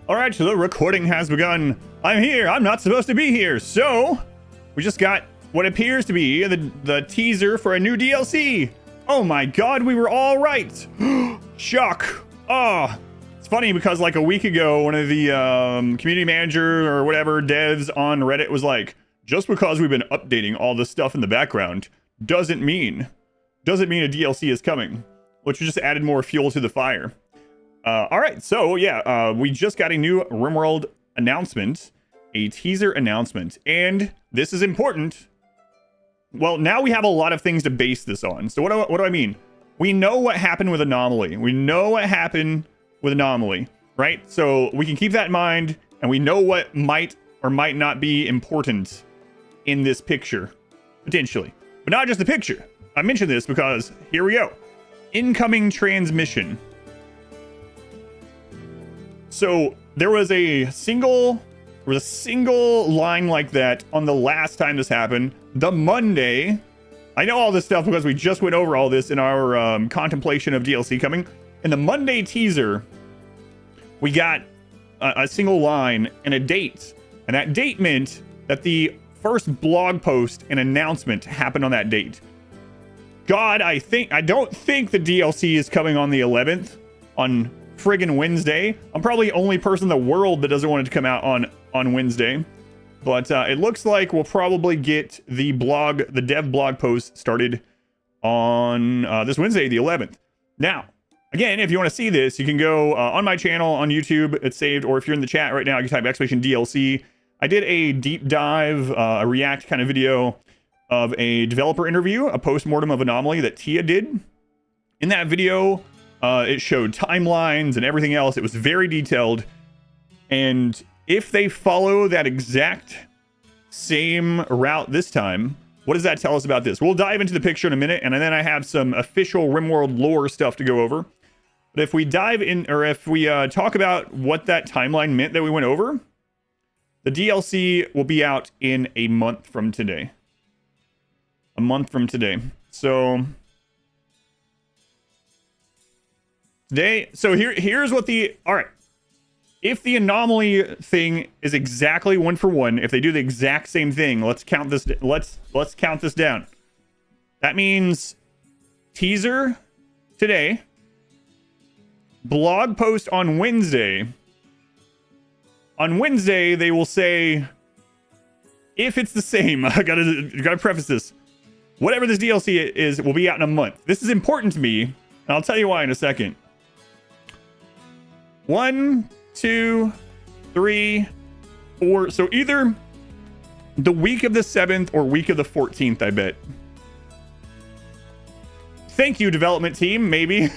All right, so the recording has begun. I'm here. I'm not supposed to be here. So we just got what appears to be the teaser for a new DLC. Oh my God, we were all right. Shock. Oh, it's funny because like a week ago, one of the community manager or whatever devs on Reddit was like, just because we've been updating all this stuff in the background doesn't mean a DLC is coming, which just added more fuel to the fire. All right, so yeah, we just got a new RimWorld announcement, a teaser announcement, and this is important. Well, now we have a lot of things to base this on. So what do I mean? We know what happened with Anomaly. Right? So we can keep that in mind, and we know what might or might not be important in this picture, potentially. But not just the picture. I mentioned this because here we go. Incoming transmission. So there was a single line like that on the last time this happened. The Monday, I know all this stuff because we just went over all this in our contemplation of DLC coming. In the Monday teaser, we got a single line and a date. And that date meant that the first blog post and announcement happened on that date. God, I don't think the DLC is coming on the 11th on friggin' Wednesday. I'm probably the only person in the world that doesn't want it to come out on Wednesday. But it looks like we'll probably get the dev blog post started on this Wednesday, the 11th. Now, again, if you want to see this, you can go on my channel on YouTube. It's saved. Or if you're in the chat right now, you can type !DLC. I did a deep dive, a react kind of video of a developer interview, a post-mortem of Anomaly that Tia did. In that video, it showed timelines and everything else. It was very detailed. And if they follow that exact same route this time, what does that tell us about this? We'll dive into the picture in a minute, and then I have some official RimWorld lore stuff to go over. But if we dive in, or if we talk about what that timeline meant that we went over, the DLC will be out in a month from today. A month from today. So here's what all right. If the Anomaly thing is exactly one for one, if they do the exact same thing, let's count this down. That means teaser today, blog post on Wednesday. On Wednesday, they will say, if it's the same, I gotta preface this. Whatever this DLC is, will be out in a month. This is important to me, and I'll tell you why in a second. 1, 2, 3, 4. So either the week of the 7th or week of the 14th, I bet. Thank you, development team. Maybe.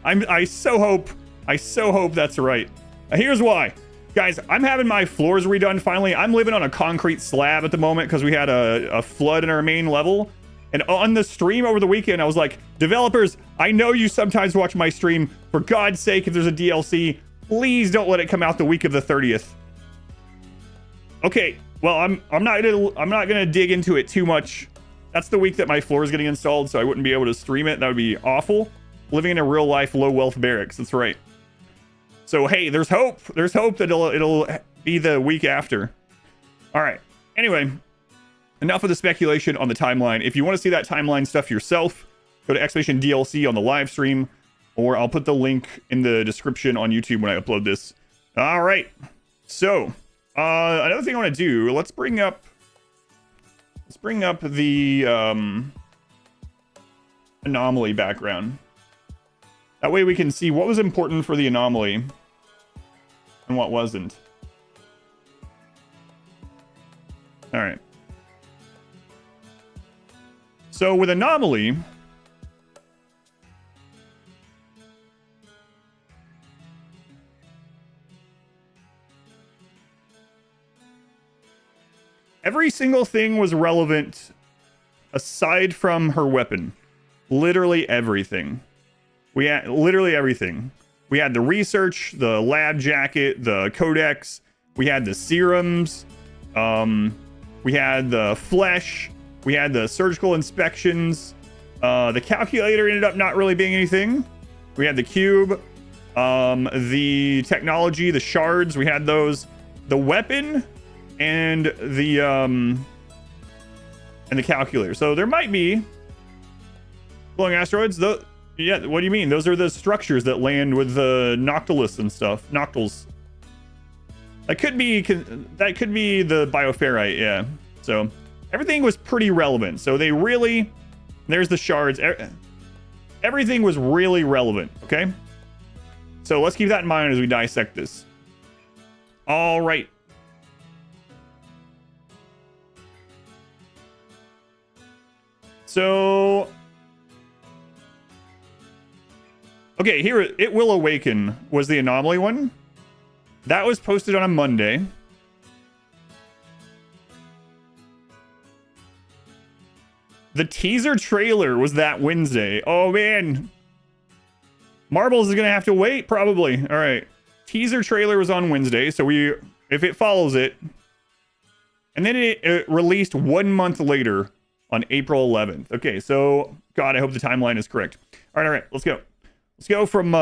I so hope that's right. Here's why. Guys, I'm having my floors redone finally. I'm living on a concrete slab at the moment because we had a flood in our main level. And on the stream over the weekend, I was like, developers, I know you sometimes watch my stream. For God's sake, if there's a DLC, please don't let it come out the week of the 30th. Okay, well, I'm not gonna dig into it too much. That's the week that my floor is getting installed, so I wouldn't be able to stream it. That would be awful. Living in a real life low wealth barracks. That's right. So hey, there's hope. There's hope that it'll be the week after. All right. Anyway, enough of the speculation on the timeline. If you want to see that timeline stuff yourself, go to !DLC on the live stream, or I'll put the link in the description on YouTube when I upload this. All right. So another thing I want to do. Let's bring up the Anomaly background. That way we can see what was important for the Anomaly and what wasn't. All right. So with Anomaly, every single thing was relevant aside from her weapon. Literally everything. We had literally everything. We had the research, the lab jacket, the codex. We had the serums. We had the flesh. We had the surgical inspections. The calculator ended up not really being anything. We had the cube. The technology, the shards, we had those. The weapon and the calculator. So there might be glowing asteroids. Yeah, what do you mean? Those are the structures that land with the Noctilus and stuff. Noctils. That could be the bioferrite, yeah. So everything was pretty relevant. So they really, there's the shards. Everything was really relevant, okay? So let's keep that in mind as we dissect this. All right. So, okay, here, It Will Awaken was the anomaly one. That was posted on a Monday. The teaser trailer was that Wednesday. Oh, man. Marbles is going to have to wait, probably. All right. Teaser trailer was on Wednesday, so if it follows it. And then it released 1 month later on April 11th. Okay, so, God, I hope the timeline is correct. All right, let's go. Let's go from,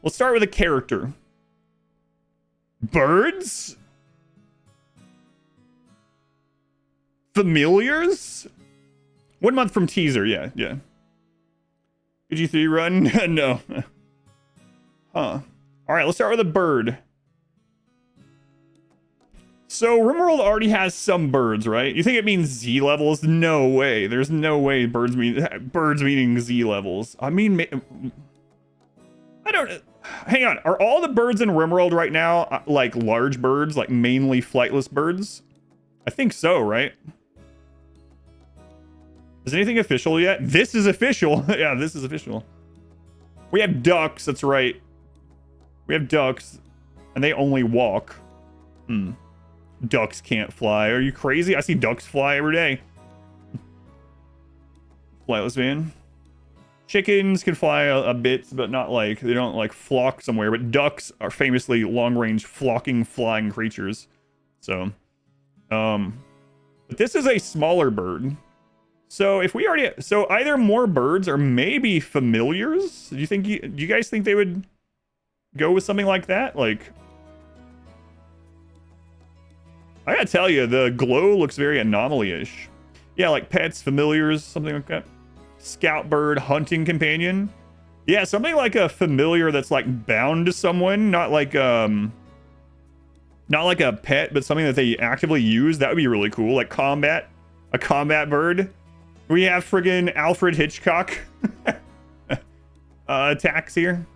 let's start with a character. Birds? Familiars? 1 month from teaser, yeah. PG3 run? No. Huh. Alright, let's start with a bird. So, RimWorld already has some birds, right? You think it means Z levels? No way. There's no way birds meaning Z levels. I mean, I don't... Hang on. Are all the birds in RimWorld right now, like, large birds? Like, mainly flightless birds? I think so, right? Is anything official yet? This is official. Yeah, this is official. We have ducks. That's right. We have ducks. And they only walk. Ducks can't fly. Are you crazy? I see ducks fly every day. Flightless man. Chickens can fly a bit, but not like, they don't like flock somewhere. But ducks are famously long-range flocking, flying creatures. So, but this is a smaller bird. So if we already, so either more birds or maybe familiars. Do you guys think they would go with something like that? Like, I gotta tell you, the glow looks very anomaly-ish. Yeah, like pets, familiars, something like that. Scout bird, hunting companion. Yeah, something like a familiar that's like bound to someone, not like a pet, but something that they actively use. That would be really cool. Like a combat bird. We have friggin' Alfred Hitchcock attacks here.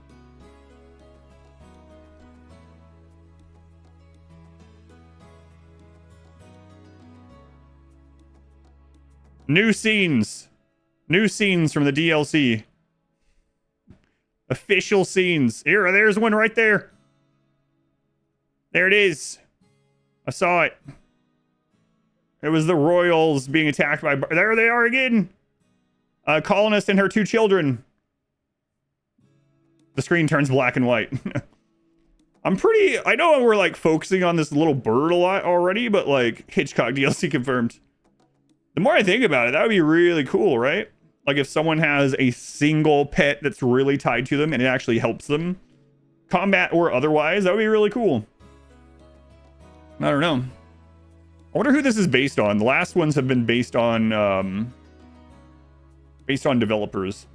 New scenes from the DLC. Official scenes. There's one right there. There it is. I saw it. It was the Royals being attacked by... There they are again. A colonist and her 2 children. The screen turns black and white. I know we're like focusing on this little bird a lot already, but like Hitchcock DLC confirmed. The more I think about it, that would be really cool, right? Like if someone has a single pet that's really tied to them and it actually helps them, combat or otherwise, that would be really cool. I don't know. I wonder who this is based on. The last ones have been based on developers.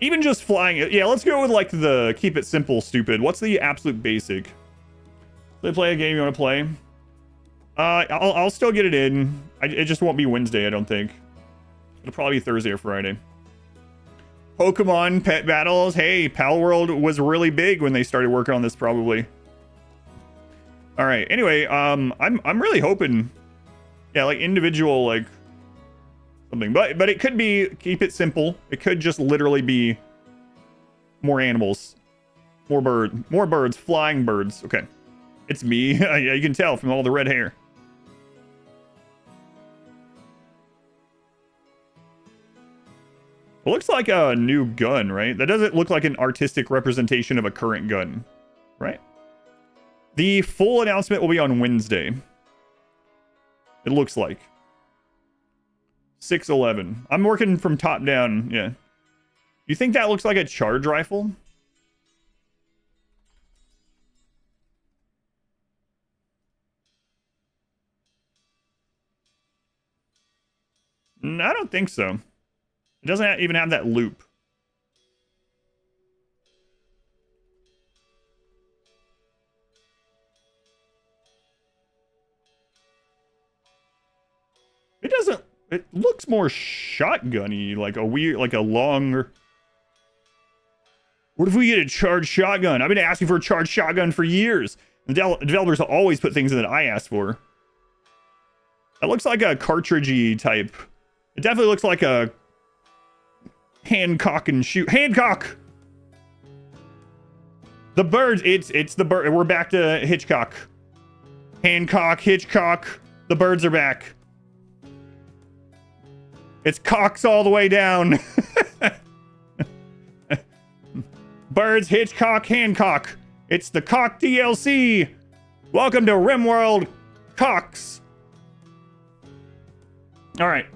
Even just flying it. Yeah, let's go with like the keep it simple, stupid. What's the absolute basic? They play a game you want to play? I'll still get it in. It just won't be Wednesday, I don't think. It'll probably be Thursday or Friday. Pokemon pet battles. Hey, Pal World was really big when they started working on this, probably. All right. Anyway, I'm really hoping, yeah, like individual, like something, but it could be keep it simple. It could just literally be more animals, more birds, flying birds. Okay, it's me. Yeah, you can tell from all the red hair. It looks like a new gun, right? That doesn't look like an artistic representation of a current gun, right? The full announcement will be on Wednesday. It looks like. 6/11. I'm working from top down, yeah. You think that looks like a charge rifle? I don't think so. It doesn't even have that loop. It doesn't... It looks more shotgun-y, like a weird... Like a long... What if we get a charged shotgun? I've been asking for a charged shotgun for years. The developers always put things in that I asked for. That looks like a cartridgey type. It definitely looks like a Hancock and shoot. Hancock! The birds. It's the bird. We're back to Hitchcock. Hancock, Hitchcock. The birds are back. It's cocks all the way down. Birds, Hitchcock, Hancock. It's the Cock DLC. Welcome to RimWorld Cocks. All right.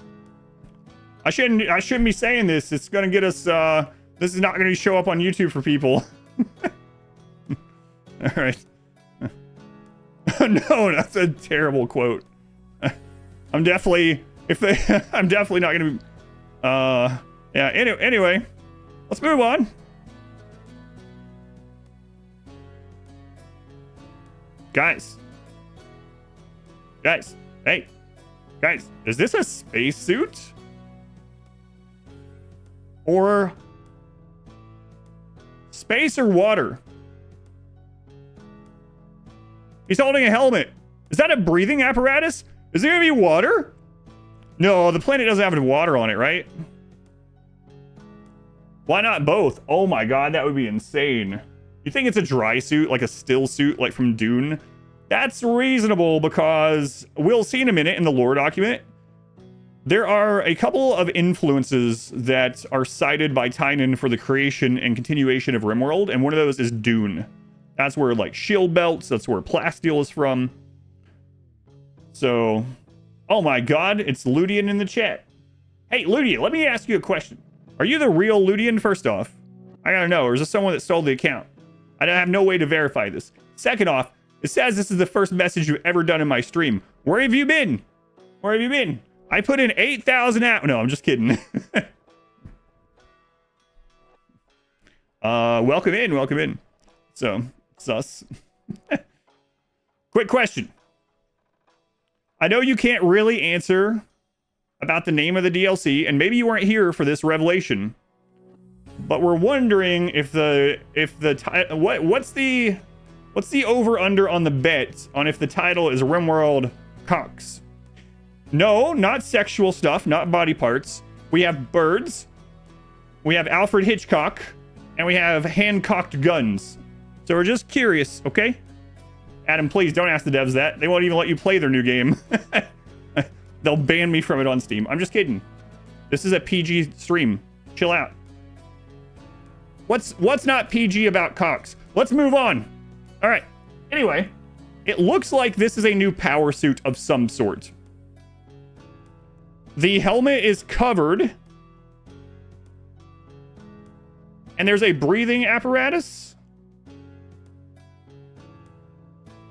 I shouldn't be saying this. It's gonna get us. This is not gonna show up on YouTube for people. All right. No, that's a terrible quote. I'm definitely I'm definitely not gonna be. Yeah. Anyway, let's move on. Guys, hey, guys, is this a spacesuit? Or space or water? He's holding a helmet. Is that a breathing apparatus? Is there gonna be water? No, the planet doesn't have any water on it, right? Why not both? Oh my god, that would be insane. You think it's a dry suit, like a still suit, like from Dune? That's reasonable because we'll see in a minute in the lore document. There are a couple of influences that are cited by Tynan for the creation and continuation of RimWorld, and one of those is Dune. That's where, like, shield belts, that's where plasteel is from. So, oh my god, it's Ludian in the chat. Hey, Ludian, let me ask you a question. Are you the real Ludian, first off? I gotta know, or is this someone that stole the account? I have no way to verify this. Second off, it says this is the first message you've ever done in my stream. Where have you been? Where have you been? I put in 8,000 hours. No, I'm just kidding. Welcome in, welcome in. So, sus. Quick question. I know you can't really answer about the name of the DLC, and maybe you weren't here for this revelation. But we're wondering if what's the over under on the bet on if the title is RimWorld Cocks? No, not sexual stuff, not body parts. We have birds, we have Alfred Hitchcock, and we have hand-cocked guns. So we're just curious, okay? Adam, please don't ask the devs that. They won't even let you play their new game. They'll ban me from it on Steam. I'm just kidding. This is a PG stream. Chill out. What's not PG about cocks? Let's move on. All right. Anyway, it looks like this is a new power suit of some sort. The helmet is covered. And there's a breathing apparatus.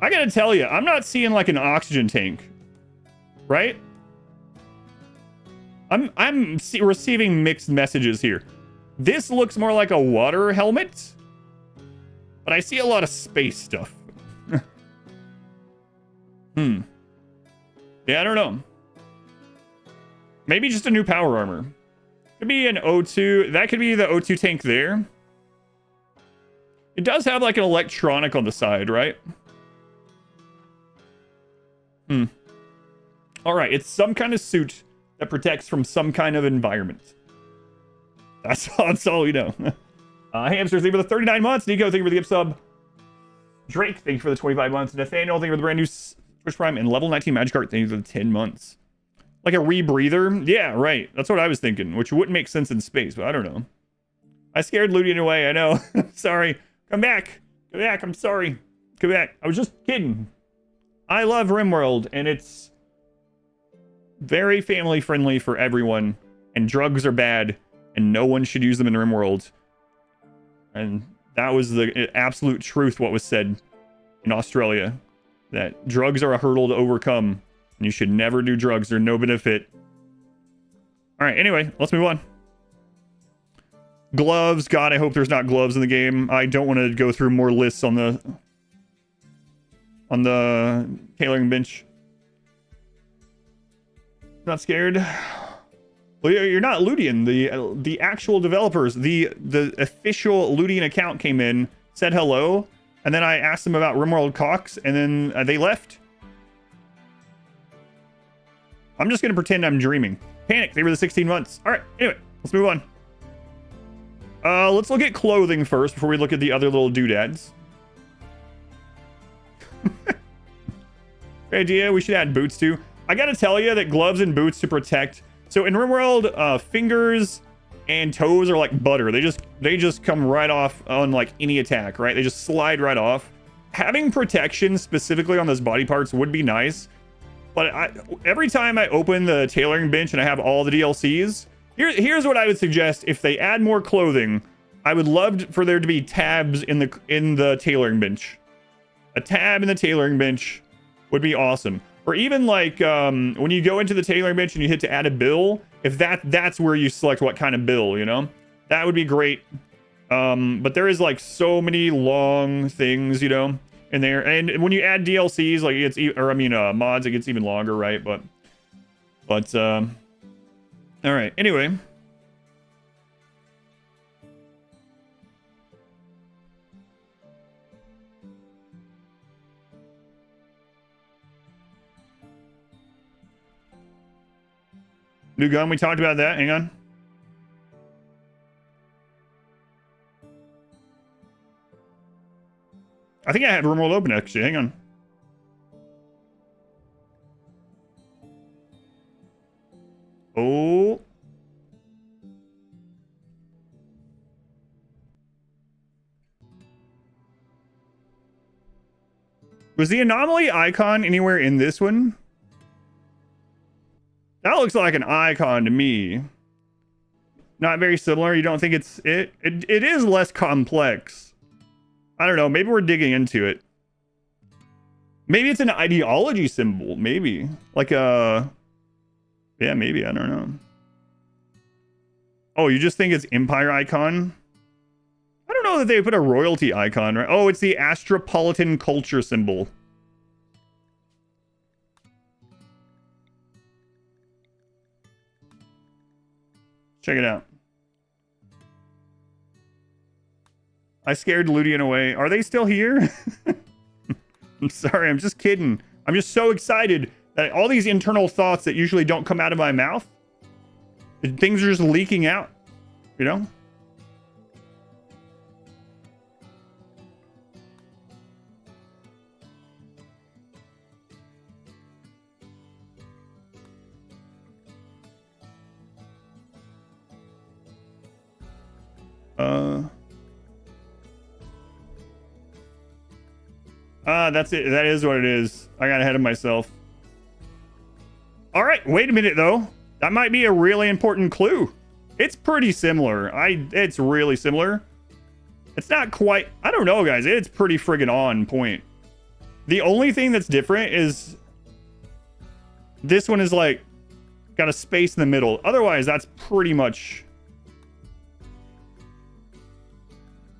I gotta tell you, I'm not seeing like an oxygen tank. Right? I'm receiving mixed messages here. This looks more like a water helmet, but I see a lot of space stuff. Yeah, I don't know. Maybe just a new power armor. Could be an O2. That could be the O2 tank there. It does have like an electronic on the side, right? All right, it's some kind of suit that protects from some kind of environment. That's all we know. Hamsters, thank you for the 39 months. Nico, thank you for the gift sub. Drake, thank you for the 25 months. Nathaniel, thank you for the brand new Twitch Prime. And level 19 Magikarp, thank you for the 10 months. Like a rebreather? Yeah, right. That's what I was thinking, which wouldn't make sense in space, but I don't know. I scared Ludian away, I know. Sorry. Come back. Come back, I'm sorry. Come back. I was just kidding. I love RimWorld, and it's very family friendly for everyone. And drugs are bad. And no one should use them in RimWorld. And that was the absolute truth, what was said in Australia. That drugs are a hurdle to overcome. And you should never do drugs. They're no benefit. All right, anyway, let's move on. Gloves. God, I hope there's not gloves in the game. I don't want to go through more lists on the tailoring bench. Not scared. Well, you're not Ludian. The actual developers, the official Ludian account came in, said hello, and then I asked them about RimWorld Cox, and then they left. I'm just gonna pretend I'm dreaming. Panic. They were the 16 months. All right. Anyway, let's move on. Let's look at clothing first before we look at the other little doodads. Good idea. We should add boots too. I gotta tell you that gloves and boots to protect. So in RimWorld, fingers and toes are like butter. They just come right off on like any attack, right? They just slide right off. Having protection specifically on those body parts would be nice. But every time I open the tailoring bench and I have all the DLCs, here's what I would suggest. If they add more clothing, I would love for there to be tabs in the tailoring bench. A tab in the tailoring bench would be awesome. Or even like when you go into the tailoring bench and you hit to add a bill, if that's where you select what kind of bill, you know, that would be great. But there is like so many long things, you know, in there. And when you add DLCs, like mods, it gets even longer, right? But all right. Anyway. New gun, we talked about that. Hang on. I think I had RimWorld open, actually. Hang on. Oh. Was the anomaly icon anywhere in this one? That looks like an icon to me. Not very similar. You don't think it's it? It is less complex. I don't know. Maybe we're digging into it. Maybe it's an ideology symbol. Maybe. Like a... Yeah, maybe. I don't know. Oh, you just think it's Empire icon? I don't know that they put a royalty icon, right? Oh, it's the Astropolitan culture symbol. Check it out. I scared Ludian away. Are they still here? I'm sorry, I'm just kidding. I'm just so excited that all these internal thoughts that usually don't come out of my mouth, things are just leaking out, you know? That's it. That is what it is. I got ahead of myself. All right, wait a minute though. That might be a really important clue. It's pretty similar. It's really similar. It's not quite, I don't know, guys. It's pretty friggin' on point. The only thing that's different is this one is like got a space in the middle. Otherwise, that's pretty much,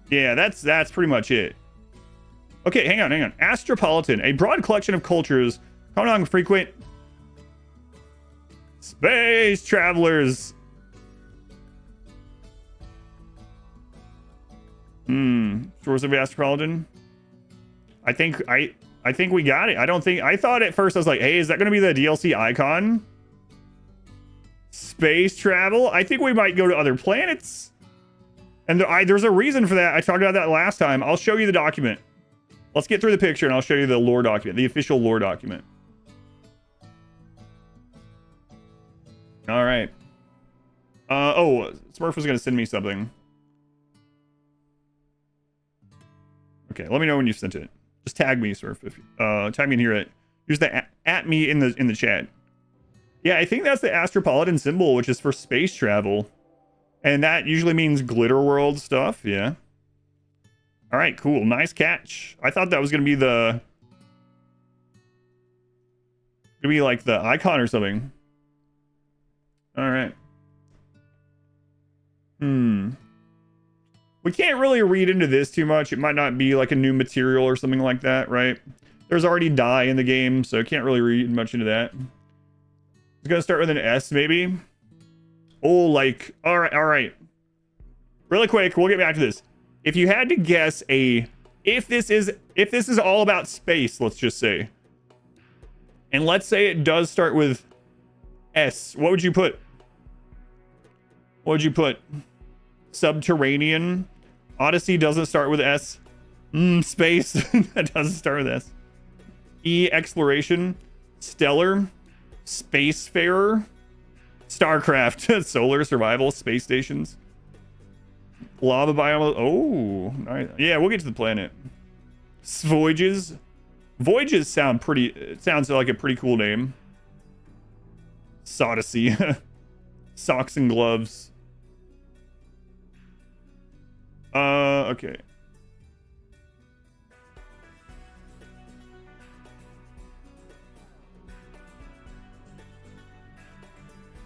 yeah, that's pretty much it. Okay, hang on. Astropolitan, a broad collection of cultures, common among frequent space travelers. Source of Astropolitan. I think we got it. I thought at first I was like, hey, is that gonna be the DLC icon? Space travel? I think we might go to other planets. And there's a reason for that. I talked about that last time. I'll show you the document. Let's get through the picture and I'll show you the lore document, the official lore document. All right. Oh, Smurf was going to send me something. Okay, let me know when you sent it. Just tag me, Smurf. If tag me in here. Use the at me in the chat. Yeah, I think that's the Astropolitan symbol, which is for space travel. And that usually means glitter world stuff. Yeah. All right, cool. Nice catch. I thought that was going to be like the icon or something. All right. We can't really read into this too much. It might not be like a new material or something like that, right? There's already dye in the game, so I can't really read much into that. It's gonna start with an S, maybe. Oh, like, all right. Really quick, we'll get back to this. If you had to guess if this is all about space, let's just say, and let's say it does start with S, what would you put? What would you put? Subterranean. Odyssey doesn't start with S. Space. That doesn't start with S. E, exploration. Stellar. Spacefarer. Starcraft. Solar survival. Space stations. Lava biome. Oh, nice. Yeah, we'll get to the planet. Voyages. Voyages sounds like a pretty cool name. Sodyssey. Socks and gloves. Okay.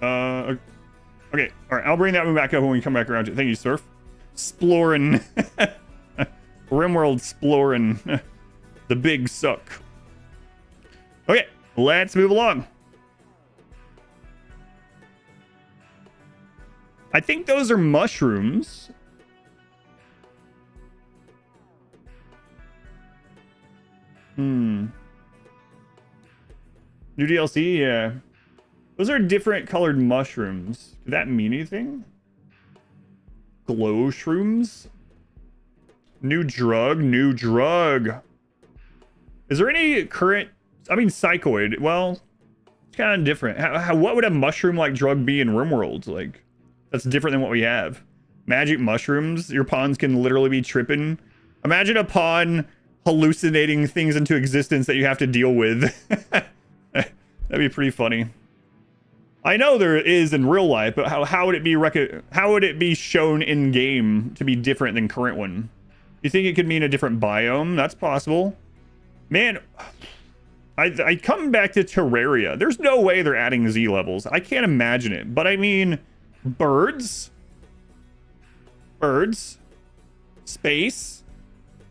Okay. All right. I'll bring that one back up when we come back around to it. Thank you, Surf. Splorin. RimWorld Splorin. The big suck. Okay. Let's move along. I think those are mushrooms. New DLC, yeah. Those are different colored mushrooms. Could that mean anything? Glow shrooms? New drug? New drug. Is there any current... I mean, psychoid. Well, it's kind of different. What would a mushroom-like drug be in RimWorld? Like, that's different than what we have. Magic mushrooms? Your pawns can literally be tripping. Imagine a pawn hallucinating things into existence that you have to deal with. That'd be pretty funny. I know there is in real life, but how would it be shown in game to be different than current one? You think it could mean a different biome? That's possible. Man, I come back to Terraria. There's no way they're adding Z levels. I can't imagine it. But I mean, birds, space,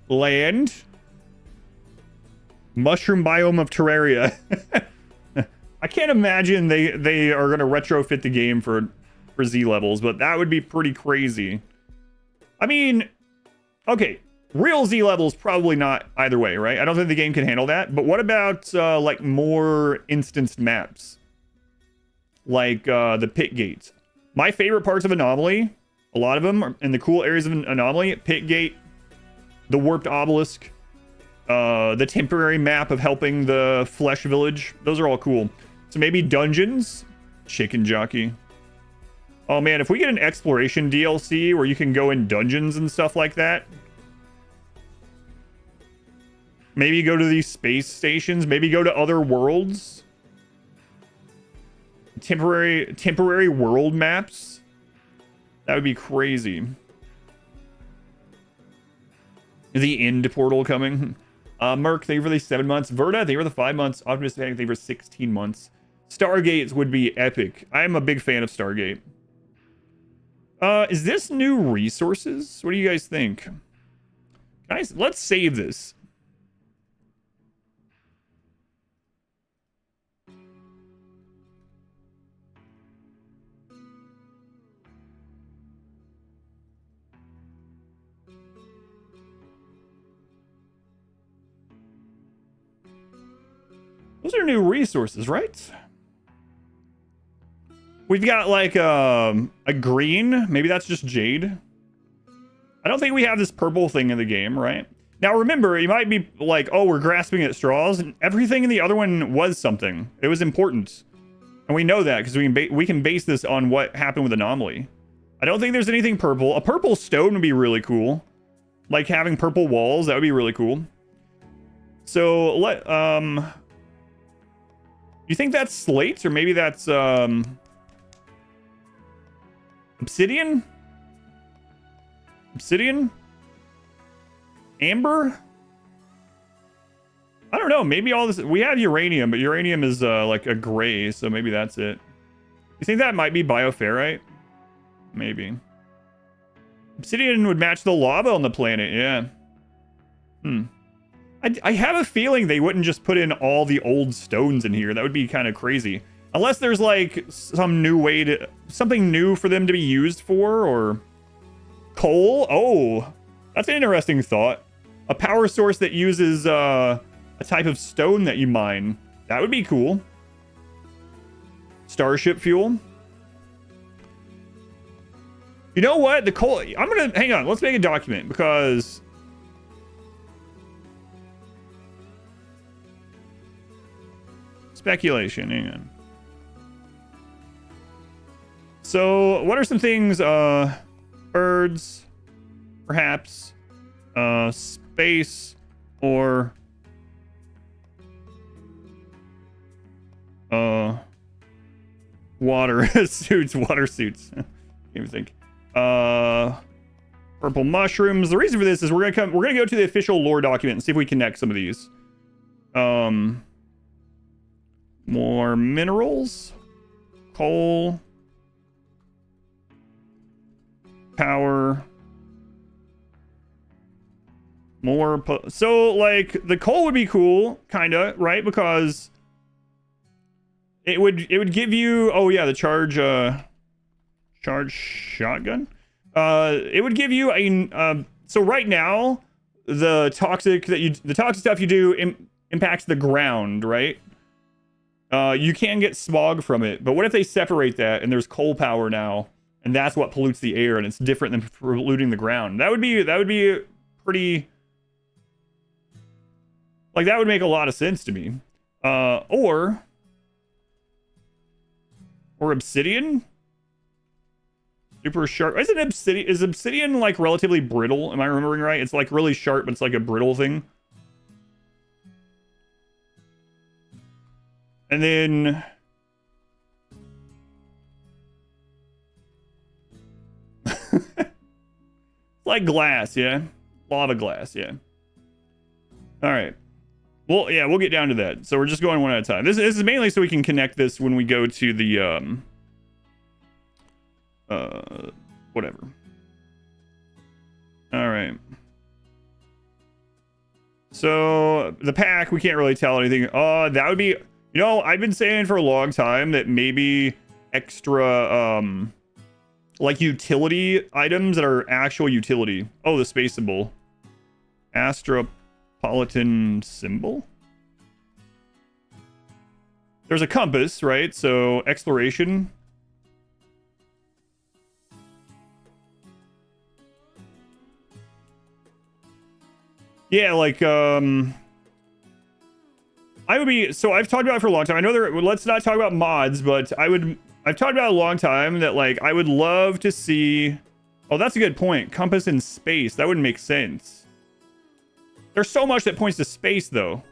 land, mushroom biome of Terraria. I can't imagine they are going to retrofit the game for Z levels, but that would be pretty crazy. I mean, okay, real Z levels probably not either way, right? I don't think the game can handle that. But what about like more instanced maps, like the pit gates? My favorite parts of Anomaly, a lot of them are in the cool areas of Anomaly. Pit gate, the warped obelisk, the temporary map of helping the flesh village. Those are all cool. So maybe dungeons, chicken jockey. Oh man, if we get an exploration DLC where you can go in dungeons and stuff like that. Maybe go to these space stations, maybe go to other worlds. Temporary world maps. That would be crazy. The end portal coming. Merc, thank you for the 7 months. Verda, thank you for the 5 months. Optimus, thank you for 16 months. Stargates would be epic. I am a big fan of Stargate. Is this new resources? What do you guys think? Guys, let's save this. Those are new resources, right? We've got like a green. Maybe that's just jade. I don't think we have this purple thing in the game, right? Now remember, you might be like, oh, we're grasping at straws. And everything in the other one was something. It was important. And we know that because we can base this on what happened with Anomaly. I don't think there's anything purple. A purple stone would be really cool. Like having purple walls, that would be really cool. So you think that's slate, or maybe that's obsidian? Obsidian? Amber? I don't know. Maybe all this... We have uranium, but uranium is like a gray, so maybe that's it. You think that might be bioferrite? Maybe. Obsidian would match the lava on the planet, yeah. I have a feeling they wouldn't just put in all the old stones in here. That would be kind of crazy. Unless there's like some new way to... something new for them to be used for, or... Coal? Oh, that's an interesting thought. A power source that uses a type of stone that you mine. That would be cool. Starship fuel. You know what? The coal... I'm gonna... hang on. Let's make a document, because... speculation. Hang on. So, what are some things? Birds, perhaps, space, or water suits. Water suits. Can't even think. Purple mushrooms. The reason for this is we're gonna go to the official lore document and see if we connect some of these. More minerals, coal, power, more. So like the coal would be cool, kinda, right? Because it would give you. Oh yeah, the charge shotgun. It would give you a. So right now, the toxic stuff you do impacts the ground, right? You can get smog from it, but what if they separate that and there's coal power now, and that's what pollutes the air, and it's different than polluting the ground? That would be pretty, like, that would make a lot of sense to me. Or obsidian, super sharp. Is obsidian like relatively brittle? Am I remembering right? It's like really sharp, but it's like a brittle thing. And then like glass, yeah. Lava glass, yeah. All right. Well, yeah, we'll get down to that. So we're just going one at a time. This is mainly so we can connect this when we go to the whatever. All right. So the pack, we can't really tell anything. That would be... You know, I've been saying for a long time that maybe extra, like utility items that are actual utility. Oh, the space symbol. Astropolitan symbol? There's a compass, right? So, exploration. Yeah, like, I would be, so I've talked about it for a long time. I know let's not talk about mods, but I've talked about it a long time that like, I would love to see, oh, that's a good point. Compass in space. That wouldn't make sense. There's so much that points to space though.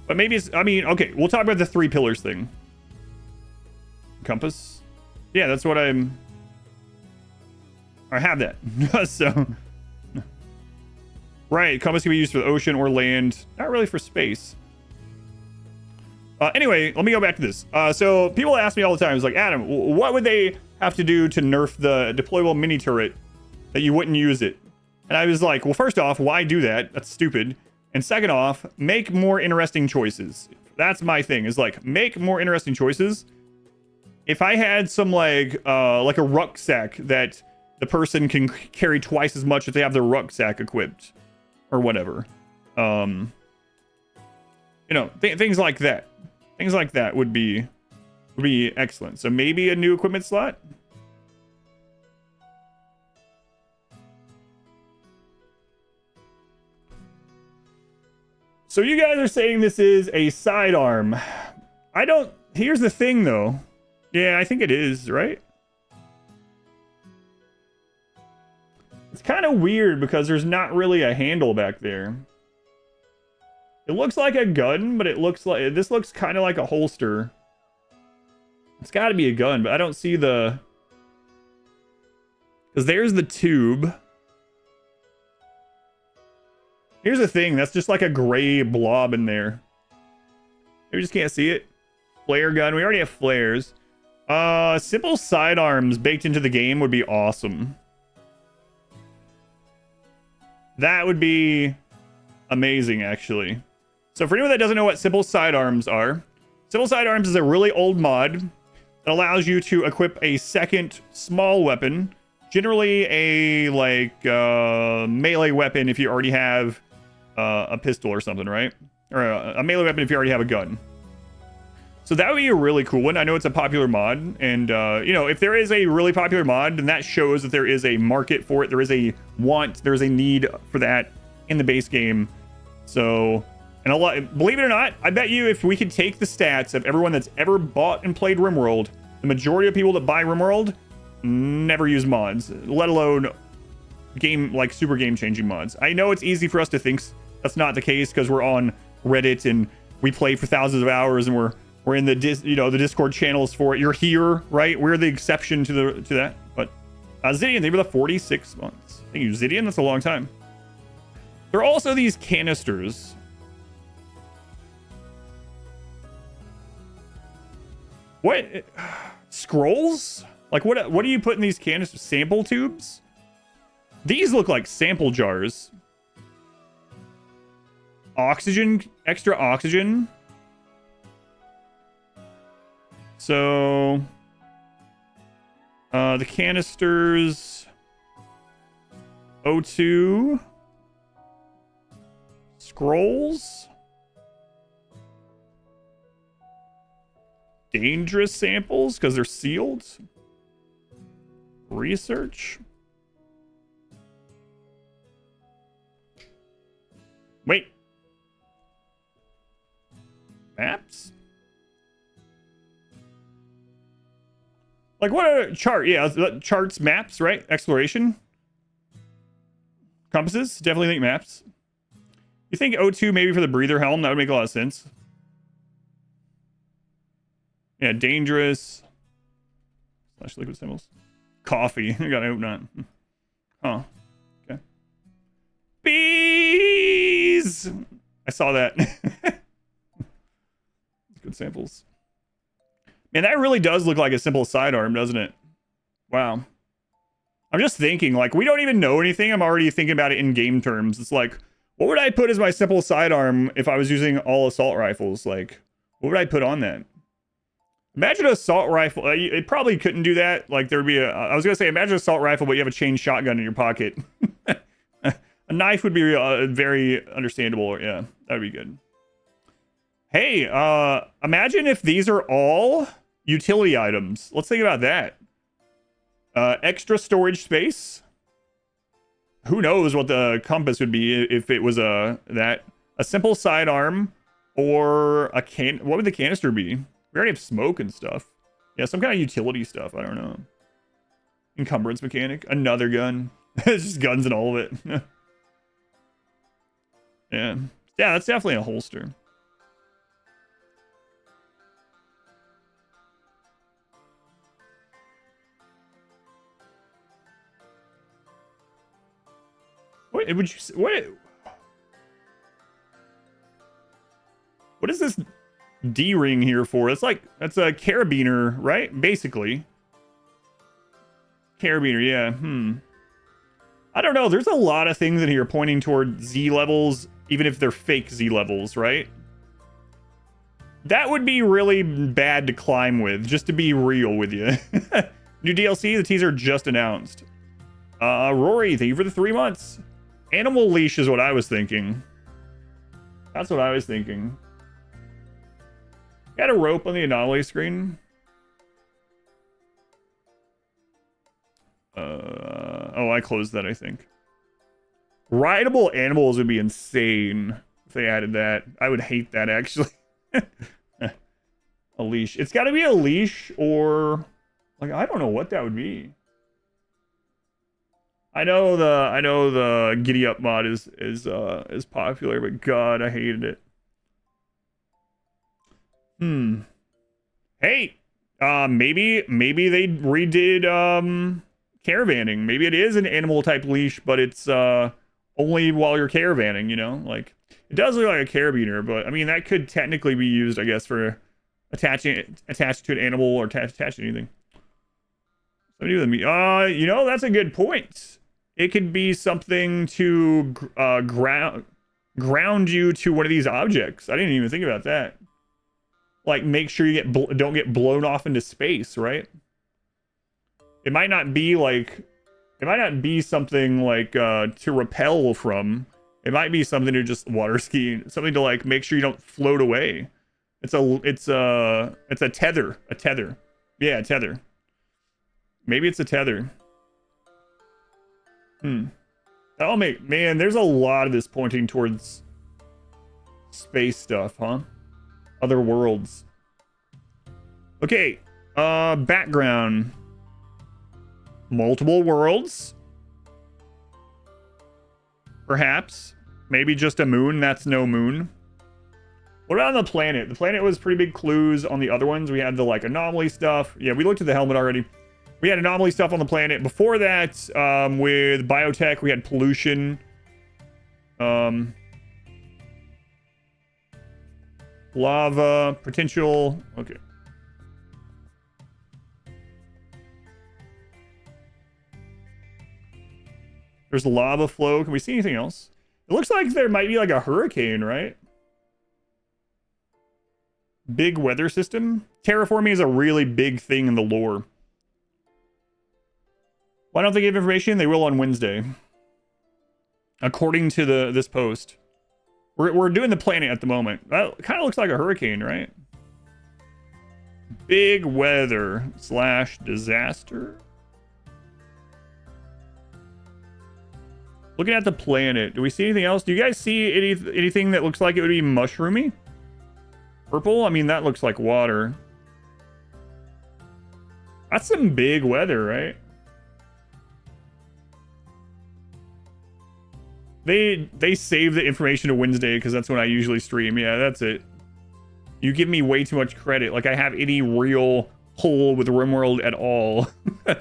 But maybe it's, I mean, okay, we'll talk about the 3 pillars thing. Compass. Yeah, that's what I have that. So. Right, compass can be used for the ocean or land. Not really for space. Anyway, let me go back to this. So people ask me all the time, it's like, Adam, what would they have to do to nerf the deployable mini turret that you wouldn't use it? And I was like, well, first off, why do that? That's stupid. And second off, make more interesting choices. That's my thing, is like, make more interesting choices. If I had some like a rucksack that the person can carry twice as much if they have their rucksack equipped. Or whatever, you know, things like that. Things like that would be excellent. So maybe a new equipment slot. So you guys are saying this is a sidearm. I don't. Here's the thing, though. Yeah, I think it is, right? It's kind of weird because there's not really a handle back there. It looks like a gun, but it looks like... this looks kind of like a holster. It's got to be a gun, but I don't see the... because there's the tube. Here's the thing. That's just like a gray blob in there. We just can't see it. Flare gun. We already have flares. Simple sidearms baked into the game would be awesome. That would be amazing, actually. So for anyone that doesn't know what simple sidearms are, simple sidearms is a really old mod that allows you to equip a second small weapon, generally a melee weapon if you already have a pistol or something, right? Or a melee weapon if you already have a gun. So that would be a really cool one. I know it's a popular mod, and if there is a really popular mod, then that shows that there is a market for it. There is a want, there's a need for that in the base game. So, and believe it or not, I bet you if we could take the stats of everyone that's ever bought and played RimWorld, the majority of people that buy RimWorld never use mods, let alone super game-changing mods. I know it's easy for us to think that's not the case because we're on Reddit and we play for thousands of hours and we're in the the Discord channels for it. You're here, right? We're the exception to that. But Zidian, they were the 46 months. Thank you, Zidian. That's a long time. There are also these canisters. What scrolls? Like what do you put in these canisters? Sample tubes? These look like sample jars. Oxygen, extra oxygen. So, the canisters, O2, scrolls, dangerous samples because they're sealed, research. Wait. Maps? Like what a chart? Yeah, charts, maps, right? Exploration. Compasses, definitely think maps. You think O2 maybe for the breather helm? That would make a lot of sense. Yeah, dangerous. Slash liquid symbols. Coffee. I gotta hope not. Huh. Okay. Bees! I saw that. Good samples. Man, that really does look like a simple sidearm, doesn't it? Wow. I'm just thinking, like, we don't even know anything. I'm already thinking about it in game terms. It's like, what would I put as my simple sidearm if I was using all assault rifles? Like, what would I put on that? Imagine an assault rifle. It probably couldn't do that. Like, there would be I was going to say, imagine an assault rifle, but you have a chain shotgun in your pocket. A knife would be very understandable. Yeah, that would be good. Hey, imagine if these are all utility items. Let's think about that. Extra storage space. Who knows what the compass would be if it was a simple sidearm or a can. What would the canister be? We already have smoke and stuff. Yeah, some kind of utility stuff. I don't know. Encumbrance mechanic. Another gun. It's just guns and all of it. Yeah, that's definitely a holster. What would you say? What is this D ring here for? It's like, that's a carabiner, right? Basically. Carabiner, yeah. I don't know. There's a lot of things in here pointing toward Z levels, even if they're fake Z levels, right? That would be really bad to climb with, just to be real with you. New DLC, the teaser just announced. Rory, thank you for the 3 months. Animal leash is what I was thinking. That's what I was thinking. Got a rope on the anomaly screen. Oh, I closed that, I think. Rideable animals would be insane if they added that. I would hate that, actually. A leash. It's got to be a leash or... like, I don't know what that would be. I know the Giddy Up mod is popular, but God, I hated it. Hey, maybe they redid caravanning. Maybe it is an animal type leash, but it's only while you're caravanning, you know? Like, it does look like a carabiner, but I mean that could technically be used, I guess, for attached to an animal or attached to anything. Somebody with me. That's a good point. It could be something to ground you to one of these objects. I didn't even think about that. Like, make sure you don't get blown off into space, right? It might not be like, it might not be something like to repel from. It might be something to just water ski, something to like make sure you don't float away. It's a tether, Yeah, a tether. Maybe it's a tether. That'll make, man, there's a lot of this pointing towards space stuff, huh? Other worlds. Okay, background. Multiple worlds. Perhaps. Maybe just a moon, that's no moon. What about on the planet? The planet was pretty big clues on the other ones. We had the like anomaly stuff. Yeah, we looked at the helmet already. We had anomaly stuff on the planet. Before that, with biotech, we had pollution. Lava, potential. Okay. There's lava flow. Can we see anything else? It looks like there might be like a hurricane, right? Big weather system. Terraforming is a really big thing in the lore. Why don't they give information? They will on Wednesday. According to this post. We're doing the planet at the moment. That kind of looks like a hurricane, right? Big weather / disaster. Looking at the planet. Do we see anything else? Do you guys see anything that looks like it would be mushroomy? Purple? I mean, that looks like water. That's some big weather, right? They save the information to Wednesday because that's when I usually stream. Yeah, that's it. You give me way too much credit. Like I have any real pull with RimWorld at all. I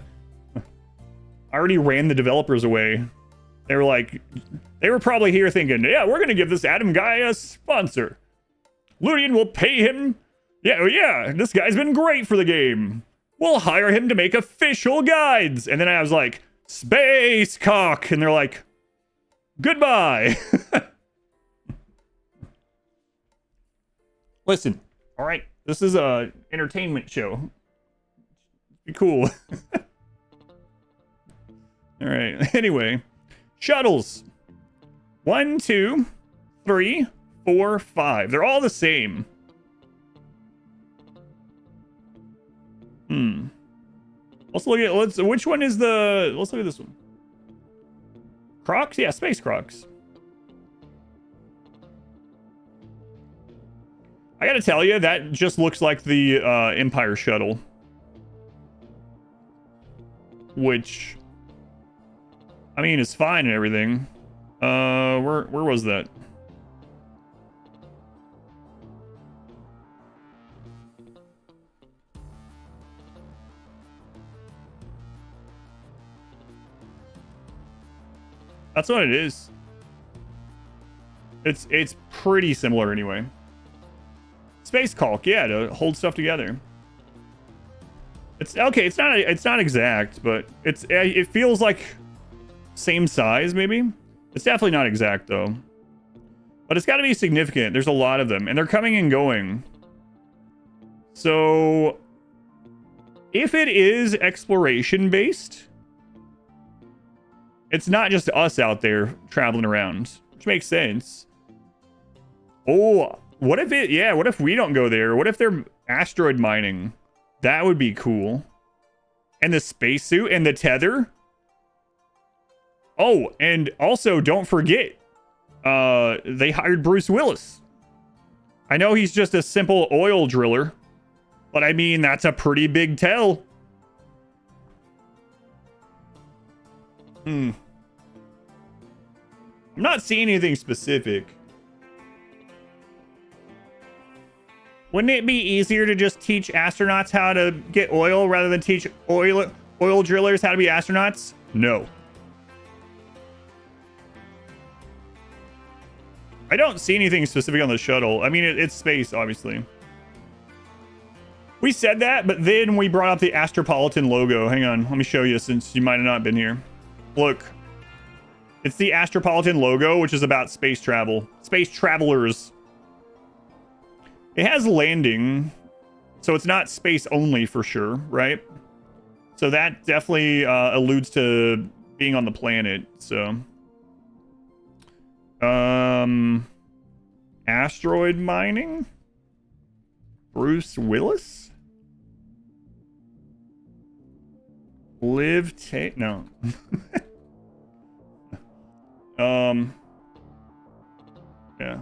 already ran the developers away. They were like, they were probably here thinking, yeah, we're going to give this Adam guy a sponsor. Ludian will pay him. Yeah, this guy's been great for the game. We'll hire him to make official guides. And then I was like, space cock. And they're like, goodbye. Listen, all right, this is a entertainment show. Be cool. All right, anyway. Shuttles. 1, 2, 3, 4, 5. They're all the same. Let's look at, which one is let's look at this one. Crocs? Yeah, space Crocs. I gotta tell you, that just looks like the Empire shuttle. Which, I mean, it's fine and everything. Where was that? That's what it is. It's pretty similar anyway. Space caulk, yeah, to hold stuff together. It's okay. It's not exact, but it feels like same size maybe. It's definitely not exact though. But it's got to be significant. There's a lot of them, and they're coming and going. So if it is exploration based, it's not just us out there traveling around, which makes sense. Oh, what if we don't go there? What if they're asteroid mining? That would be cool. And the spacesuit and the tether. Oh, and also don't forget, they hired Bruce Willis. I know he's just a simple oil driller, but I mean, that's a pretty big tell. I'm not seeing anything specific. Wouldn't it be easier to just teach astronauts how to get oil rather than teach oil drillers how to be astronauts? No. I don't see anything specific on the shuttle. I mean, it's space, obviously. We said that, but then we brought up the Astropolitan logo. Hang on, let me show you since you might have not been here. Look, It's the Astropolitan logo, which is about space travel. Space travelers. It has landing, so it's not space only for sure, right? So that definitely alludes to being on the planet, so. Asteroid mining? Bruce Willis? Live take no. Yeah.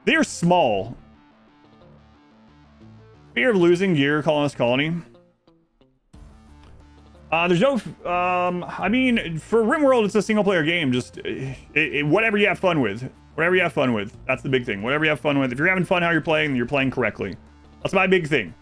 They're small. Fear of losing gear, colonist colony. There's no, I mean, for RimWorld, it's a single player game. Just whatever you have fun with. Whatever you have fun with. That's the big thing. Whatever you have fun with. If you're having fun how you're playing, then you're playing correctly. That's my big thing.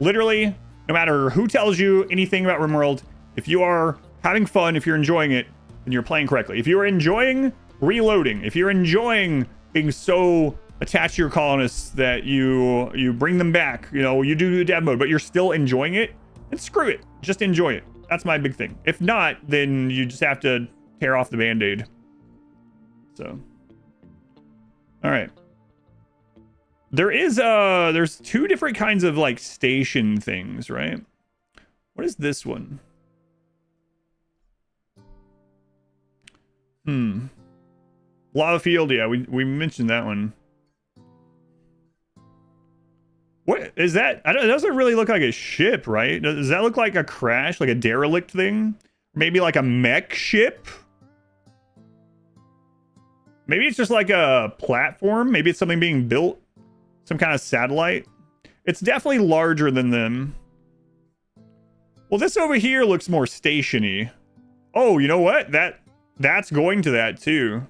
Literally, no matter who tells you anything about RimWorld, if you are having fun, if you're enjoying it, then you're playing correctly. If you're enjoying reloading, if you're enjoying being so attached to your colonists that you bring them back, you know, you do dev mode, but you're still enjoying it, then screw it. Just enjoy it. That's my big thing. If not, then you just have to tear off the band-aid. So. All right. There's two different kinds of like station things, right? What is this one? Lava field, yeah, we mentioned that one. What is that? It doesn't really look like a ship, right? Does that look like a crash, like a derelict thing? Maybe like a mech ship? Maybe it's just like a platform. Maybe it's something being built. Some kind of satellite. It's definitely larger than them. Well, this over here looks more stationy. Oh, you know what? That's going to that too.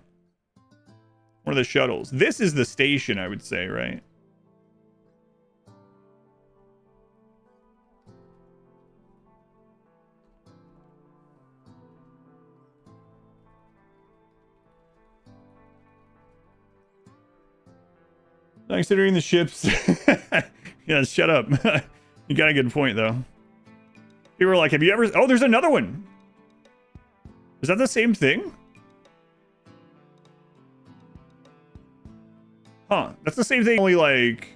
One of the shuttles. This is the station, I would say, right? Considering the ships. Yeah, shut up. You got a good point, though. People were like, have you ever... Oh, there's another one. Is that the same thing? Huh. That's the same thing, only like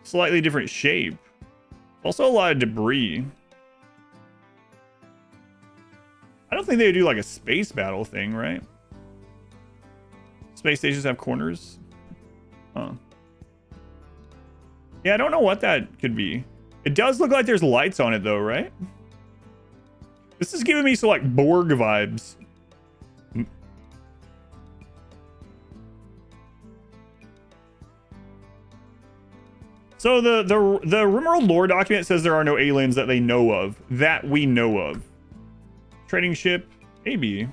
slightly different shape. Also a lot of debris. I don't think they do like a space battle thing, right? Space stations have corners. Huh. Yeah, I don't know what that could be. It does look like there's lights on it though, right? This is giving me some like Borg vibes. So the RimWorld lore document says there are no aliens that they know of. That we know of. Trading ship, maybe.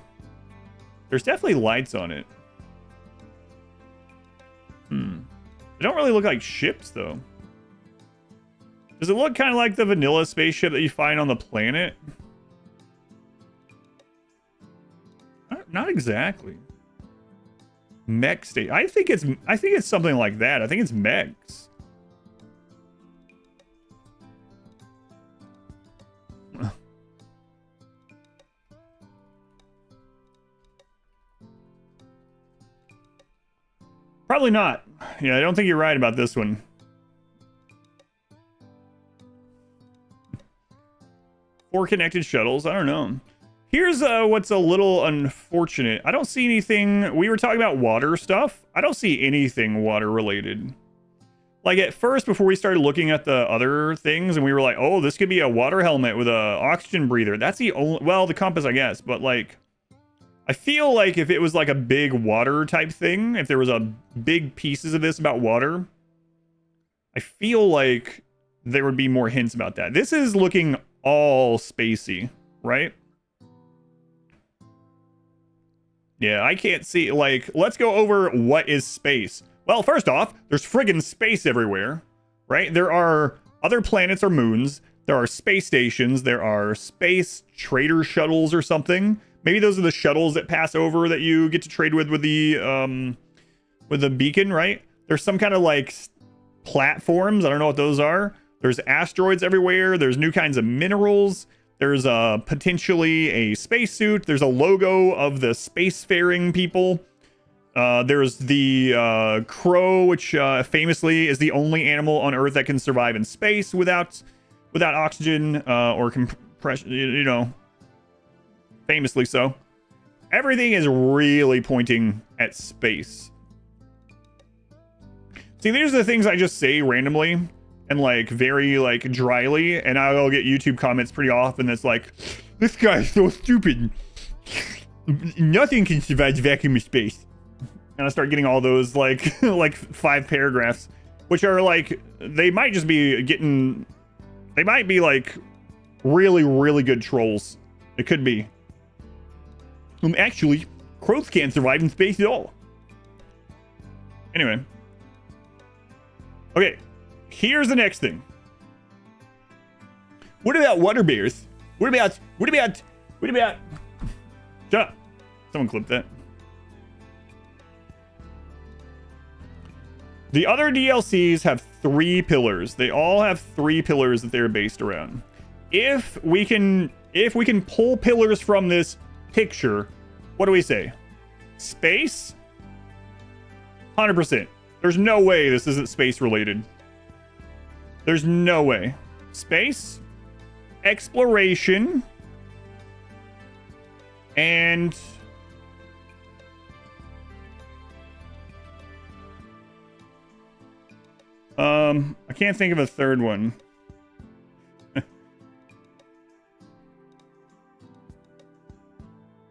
There's definitely lights on it. They don't really look like ships though. Does it look kind of like the vanilla spaceship that you find on the planet? Not exactly. Mech state. I think it's something like that. I think it's mechs. Probably not. Yeah, I don't think you're right about this one. Four connected shuttles. I don't know. Here's what's a little unfortunate. I don't see anything. We were talking about water stuff. I don't see anything water related. Like at first, before we started looking at the other things, and we were like, oh, this could be a water helmet with a oxygen breather. That's the only, well, the compass, I guess, but like, I feel like if it was like a big water type thing, if there was a big pieces of this about water, I feel like there would be more hints about that. This is looking all spacey, right? Yeah, I can't see, like, let's go over what is space. Well, first off, there's friggin' space everywhere, right? There are other planets or moons. There are space stations. There are space trader shuttles or something. Maybe those are the shuttles that pass over that you get to trade with the beacon, right? There's some kind of like platforms. I don't know what those are. There's asteroids everywhere. There's new kinds of minerals. There's potentially a spacesuit. There's a logo of the spacefaring people. There's the crow, which famously is the only animal on Earth that can survive in space without oxygen or compression, you know, famously so. Everything is really pointing at space. See, these are the things I just say randomly and like very like dryly, and I'll get YouTube comments pretty often that's like, this guy's so stupid. Nothing can survive vacuum of space. And I start getting all those like like 5 paragraphs, which are like, they might just be getting, they might be like really, really good trolls. It could be. Actually, crows can't survive in space at all. Anyway. Okay, here's the next thing. What about water bears? What about... Shut up. Someone clip that. The other DLCs have 3 pillars. They all have 3 pillars that they're based around. If we can pull pillars from this picture, what do we say? Space? 100%. There's no way this isn't space related. There's no way. Space, exploration, and I can't think of a third one.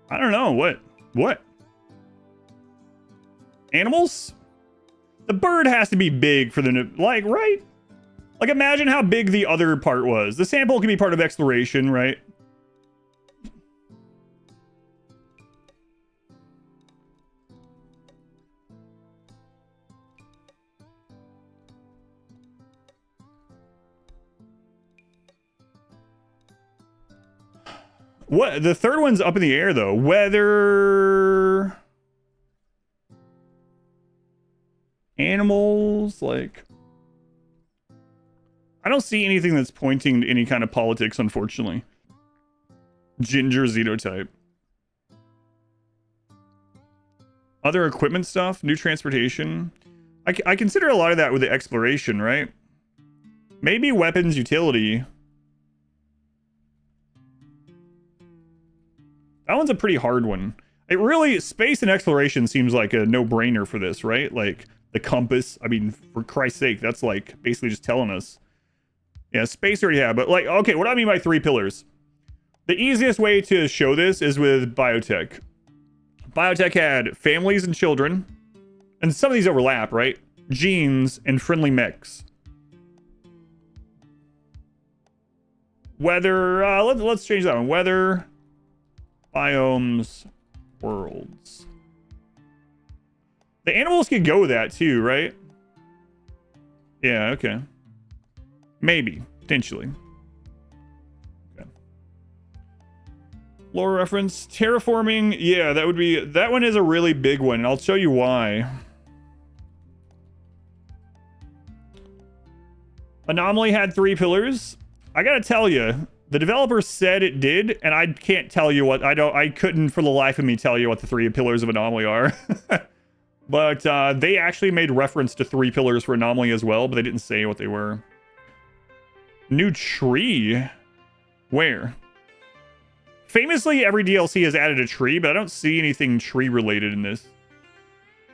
I don't know. What? Animals? The bird has to be big for the, like, right? Like, imagine how big the other part was. The sample can be part of exploration, right? What? The third one's up in the air, though. Weather... Animals, like... I don't see anything that's pointing to any kind of politics, unfortunately. Ginger Xenotype. Other equipment stuff? New transportation? I consider a lot of that with the exploration, right? Maybe weapons utility. That one's a pretty hard one. It really... Space and exploration seems like a no-brainer for this, right? Like, the compass. I mean, for Christ's sake, that's like basically just telling us. Yeah, space already have, but like, okay, what do I mean by 3 pillars? The easiest way to show this is with biotech. Biotech had families and children, and some of these overlap, right? Genes and friendly mechs. Weather, let's change that one. Weather, biomes, worlds. The animals could go with that too, right? Yeah, okay. Maybe, potentially. Okay. Lore reference, terraforming. Yeah, that one is a really big one, and I'll show you why. Anomaly had 3 pillars. I gotta tell you, the developer said it did, and I can't tell you what, I couldn't for the life of me tell you what the 3 pillars of Anomaly are. But they actually made reference to 3 pillars for Anomaly as well, but they didn't say what they were. New tree? Where? Famously, every DLC has added a tree, but I don't see anything tree related in this. Do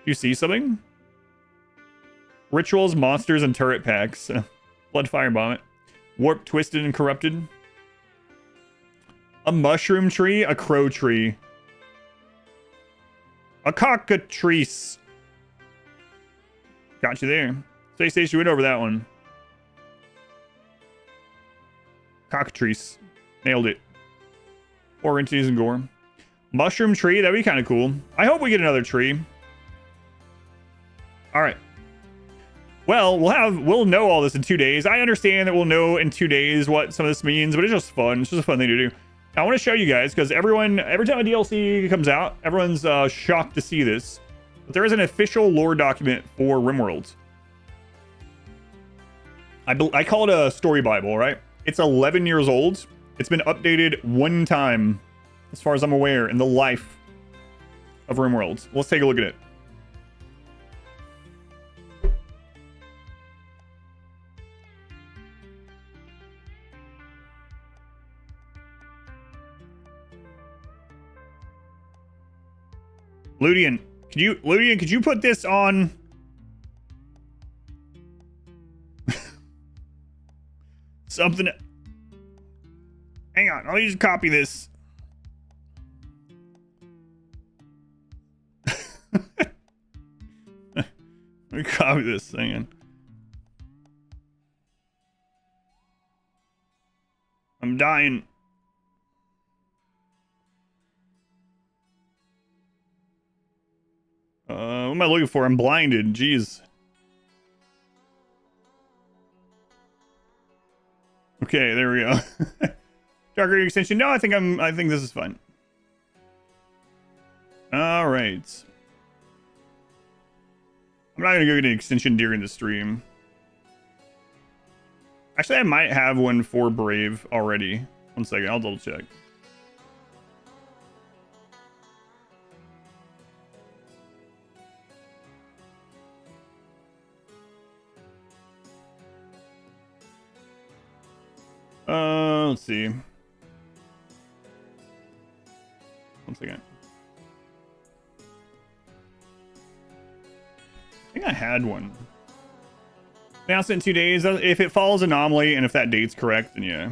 you see something? Rituals, monsters, and turret packs. Blood firebomb it. Warped, twisted, and corrupted. A mushroom tree, a crow tree. A cockatrice. Got you there. Space went over that one. Cockatrice. Nailed it. 4 entities and gore. Mushroom tree, that'd be kind of cool. I hope we get another tree. Alright. Well, we'll know all this in 2 days. I understand that we'll know in 2 days what some of this means, but it's just fun. It's just a fun thing to do. Now, I want to show you guys, because every time a DLC comes out, everyone's shocked to see this. But there is an official lore document for RimWorld. I call it a story Bible, right? It's 11 years old. It's been updated one time, as far as I'm aware, in the life of RimWorld. Let's take a look at it. Ludian, could you put this on? Something. Hang on, I'll just copy this. Let me copy this thing. I'm dying. What am I looking for? I'm blinded. Jeez. Okay, there we go. Darker extension. No, I think this is fine. All right. I'm not gonna go get an extension during the stream. Actually, I might have one for Brave already. One second, I'll double check. Let's see. One second. I think I had one. Announce it in 2 days. If it follows anomaly and if that date's correct, then yeah.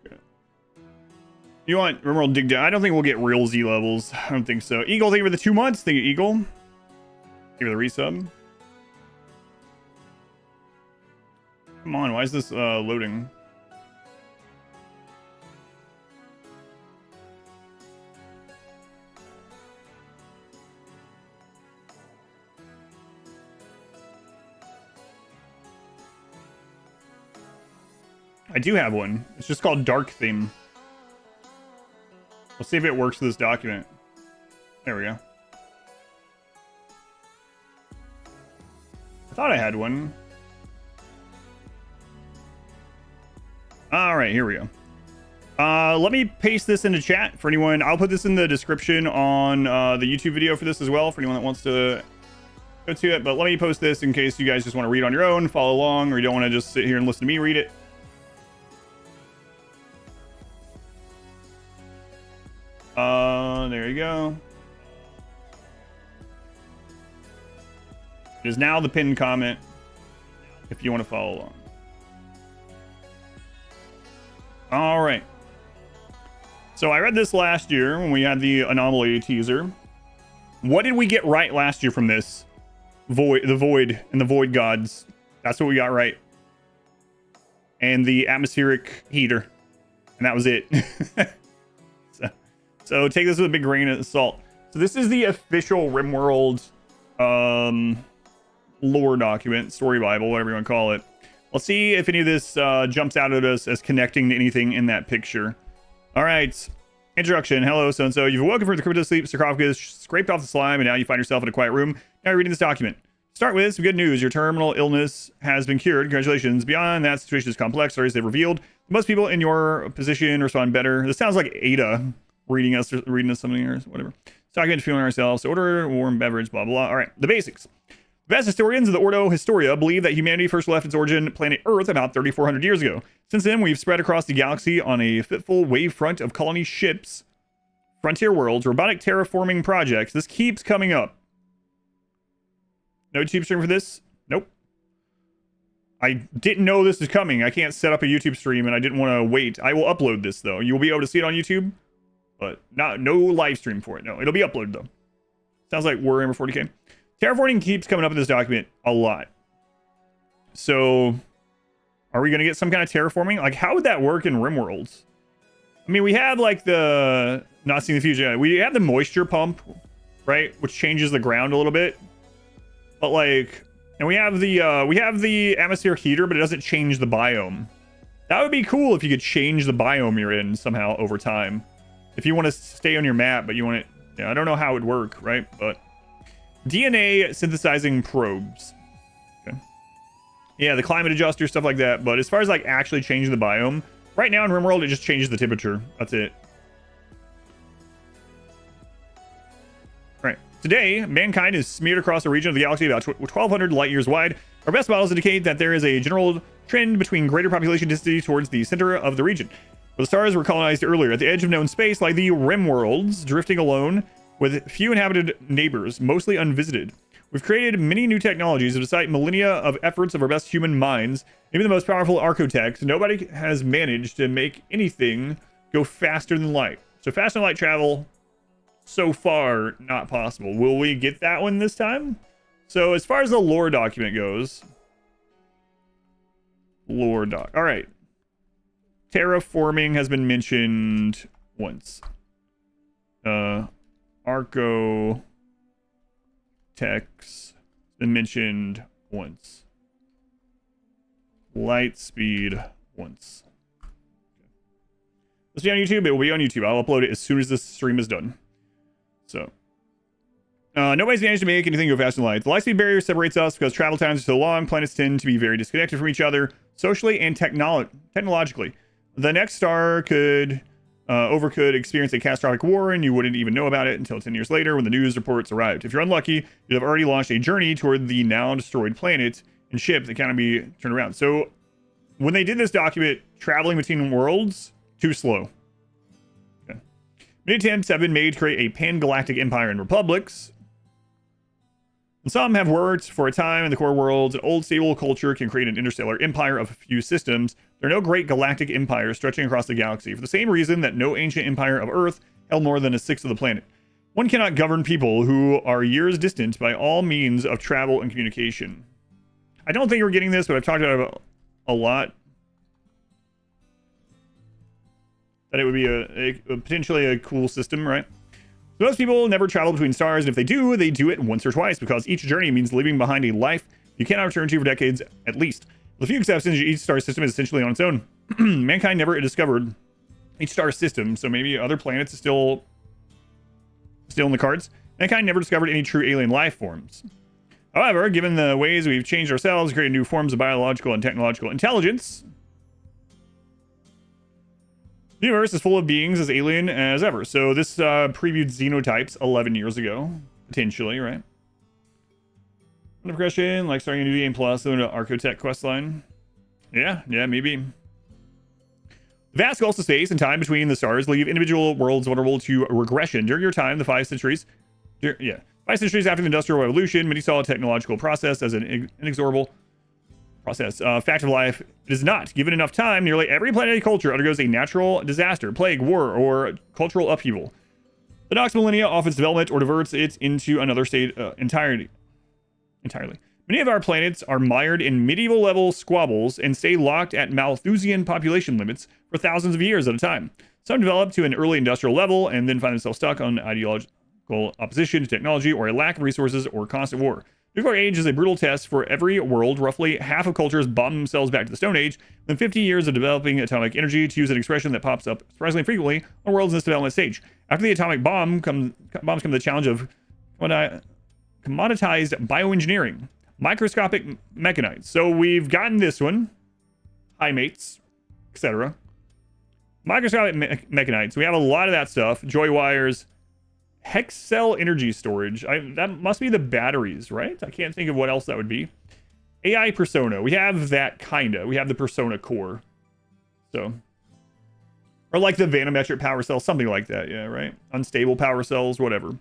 Okay. You want RimWorld dig down? I don't think we'll get real Z levels. I don't think so. Eagle, thank you for the 2 months. Thank you, Eagle. Give it a resub. Come on, why is this loading? I do have one. It's just called Dark Theme. We'll see if it works with this document. There we go. I thought I had one. All right, here we go. Let me paste this into chat for anyone. I'll put this in the description on the YouTube video for this as well, for anyone that wants to go to it. But let me post this in case you guys just want to read on your own, follow along, or you don't want to just sit here and listen to me read it. There you go. It is now the pinned comment if you want to follow along. All right. So I read this last year when we had the anomaly teaser. What did we get right last year from this? The void and the void gods. That's what we got right. And the atmospheric heater. And that was it. So take this with a big grain of salt. So this is the official RimWorld lore document, story bible, whatever you want to call it. Let's see if any of this jumps out at us as connecting to anything in that picture. All right. Introduction. Hello, so-and-so. You've awoken from the crypto sleep sarcophagus, scraped off the slime, and now you find yourself in a quiet room. Now you're reading this document. Start with some good news. Your terminal illness has been cured. Congratulations. Beyond that, situation is complex. Stories they've revealed. Most people in your position respond better. This sounds like Ada reading us something or whatever. Document feeling ourselves. Order warm beverage, blah, blah. All right. The basics. The vast historians of the Ordo Historia believe that humanity first left its origin planet Earth about 3,400 years ago. Since then, we've spread across the galaxy on a fitful wavefront of colony ships, frontier worlds, robotic terraforming projects. This keeps coming up. No YouTube stream for this? Nope. I didn't know this is coming. I can't set up a YouTube stream, and I didn't want to wait. I will upload this, though. You'll be able to see it on YouTube, but no live stream for it. No, it'll be uploaded, though. Sounds like Warhammer 40k. Terraforming keeps coming up in this document a lot. So, are we going to get some kind of terraforming? Like, how would that work in RimWorld? I mean, we have, like, the... Not seeing the future. We have the moisture pump, right? Which changes the ground a little bit. But, like... And we have the atmosphere heater, but it doesn't change the biome. That would be cool if you could change the biome you're in somehow over time. If you want to stay on your map, but you want it... Yeah, I don't know how it would work, right? But... DNA synthesizing probes. Okay. Yeah, the climate adjuster, stuff like that. But as far as like actually changing the biome, right now in RimWorld, it just changes the temperature. That's it. All right. Today, mankind is smeared across a region of the galaxy about 1,200 light years wide. Our best models indicate that there is a general trend between greater population density towards the center of the region. Where the stars were colonized earlier, at the edge of known space, like the RimWorlds, drifting alone with few inhabited neighbors, mostly unvisited. We've created many new technologies despite millennia of efforts of our best human minds. Even the most powerful architects, nobody has managed to make anything go faster than light. So faster than light travel, so far, not possible. Will we get that one this time? So as far as the lore document goes, lore doc. All right. Terraforming has been mentioned once. Arco Tech's been mentioned once. Light speed once. Let's be on YouTube. It will be on YouTube. I'll upload it as soon as this stream is done. So, nobody's managed to make anything go faster than light. The light speed barrier separates us because travel times are so long. Planets tend to be very disconnected from each other, socially and technologically. The next star could experience a catastrophic war, and you wouldn't even know about it until 10 years later when the news reports arrived. If you're unlucky, you'd have already launched a journey toward the now destroyed planet and ship that cannot be turned around. So, when they did this document, traveling between worlds, too slow. Okay. Many attempts have been made to create a pan-galactic empire and republics. And some have worked for a time in the core worlds. An old stable culture can create an interstellar empire of a few systems. There are no great galactic empires stretching across the galaxy for the same reason that no ancient empire of Earth held more than a sixth of the planet. One cannot govern people who are years distant by all means of travel and communication. I don't think we're getting this, but I've talked about it a lot. That it would be a potentially a cool system, right? So most people never travel between stars, and if they do it once or twice because each journey means leaving behind a life you cannot return to for decades at least. With a few exceptions, each star system is essentially on its own. Mankind never discovered each star system, so maybe other planets are still in the cards. Mankind never discovered any true alien life forms. However, given the ways we've changed ourselves, created new forms of biological and technological intelligence, the universe is full of beings as alien as ever. So this previewed xenotypes 11 years ago, potentially, right? Progression, like starting a new game plus, an Architect questline. Yeah, maybe. The vast gulfs of space and time between the stars leave individual worlds vulnerable to regression. During your time, the 5 centuries, 5 centuries after the Industrial Revolution, many saw a technological process as an inexorable process. Fact of life, it is not. Given enough time, nearly every planetary culture undergoes a natural disaster, plague, war, or cultural upheaval. The next millennia off its development or diverts it into another state entirely. Many of our planets are mired in medieval level squabbles and stay locked at Malthusian population limits for thousands of years at a time. Some develop to an early industrial level and then find themselves stuck on ideological opposition to technology or a lack of resources or constant war. Nuclear age is a brutal test for every world. Roughly half of cultures bomb themselves back to the Stone Age, then 50 years of developing atomic energy, to use an expression that pops up surprisingly frequently on worlds in this development stage. After the atomic bombs come the challenge of commoditized bioengineering, microscopic mechanites. So we've gotten this one, high mates, etc. Microscopic mechanites. We have a lot of that stuff. Joy wires. Hex cell energy storage. That must be the batteries, right? I can't think of what else that would be. AI persona. We have that kinda. We have the persona core. So, or like the vanometric power cell, something like that. Yeah, right. Unstable power cells, whatever.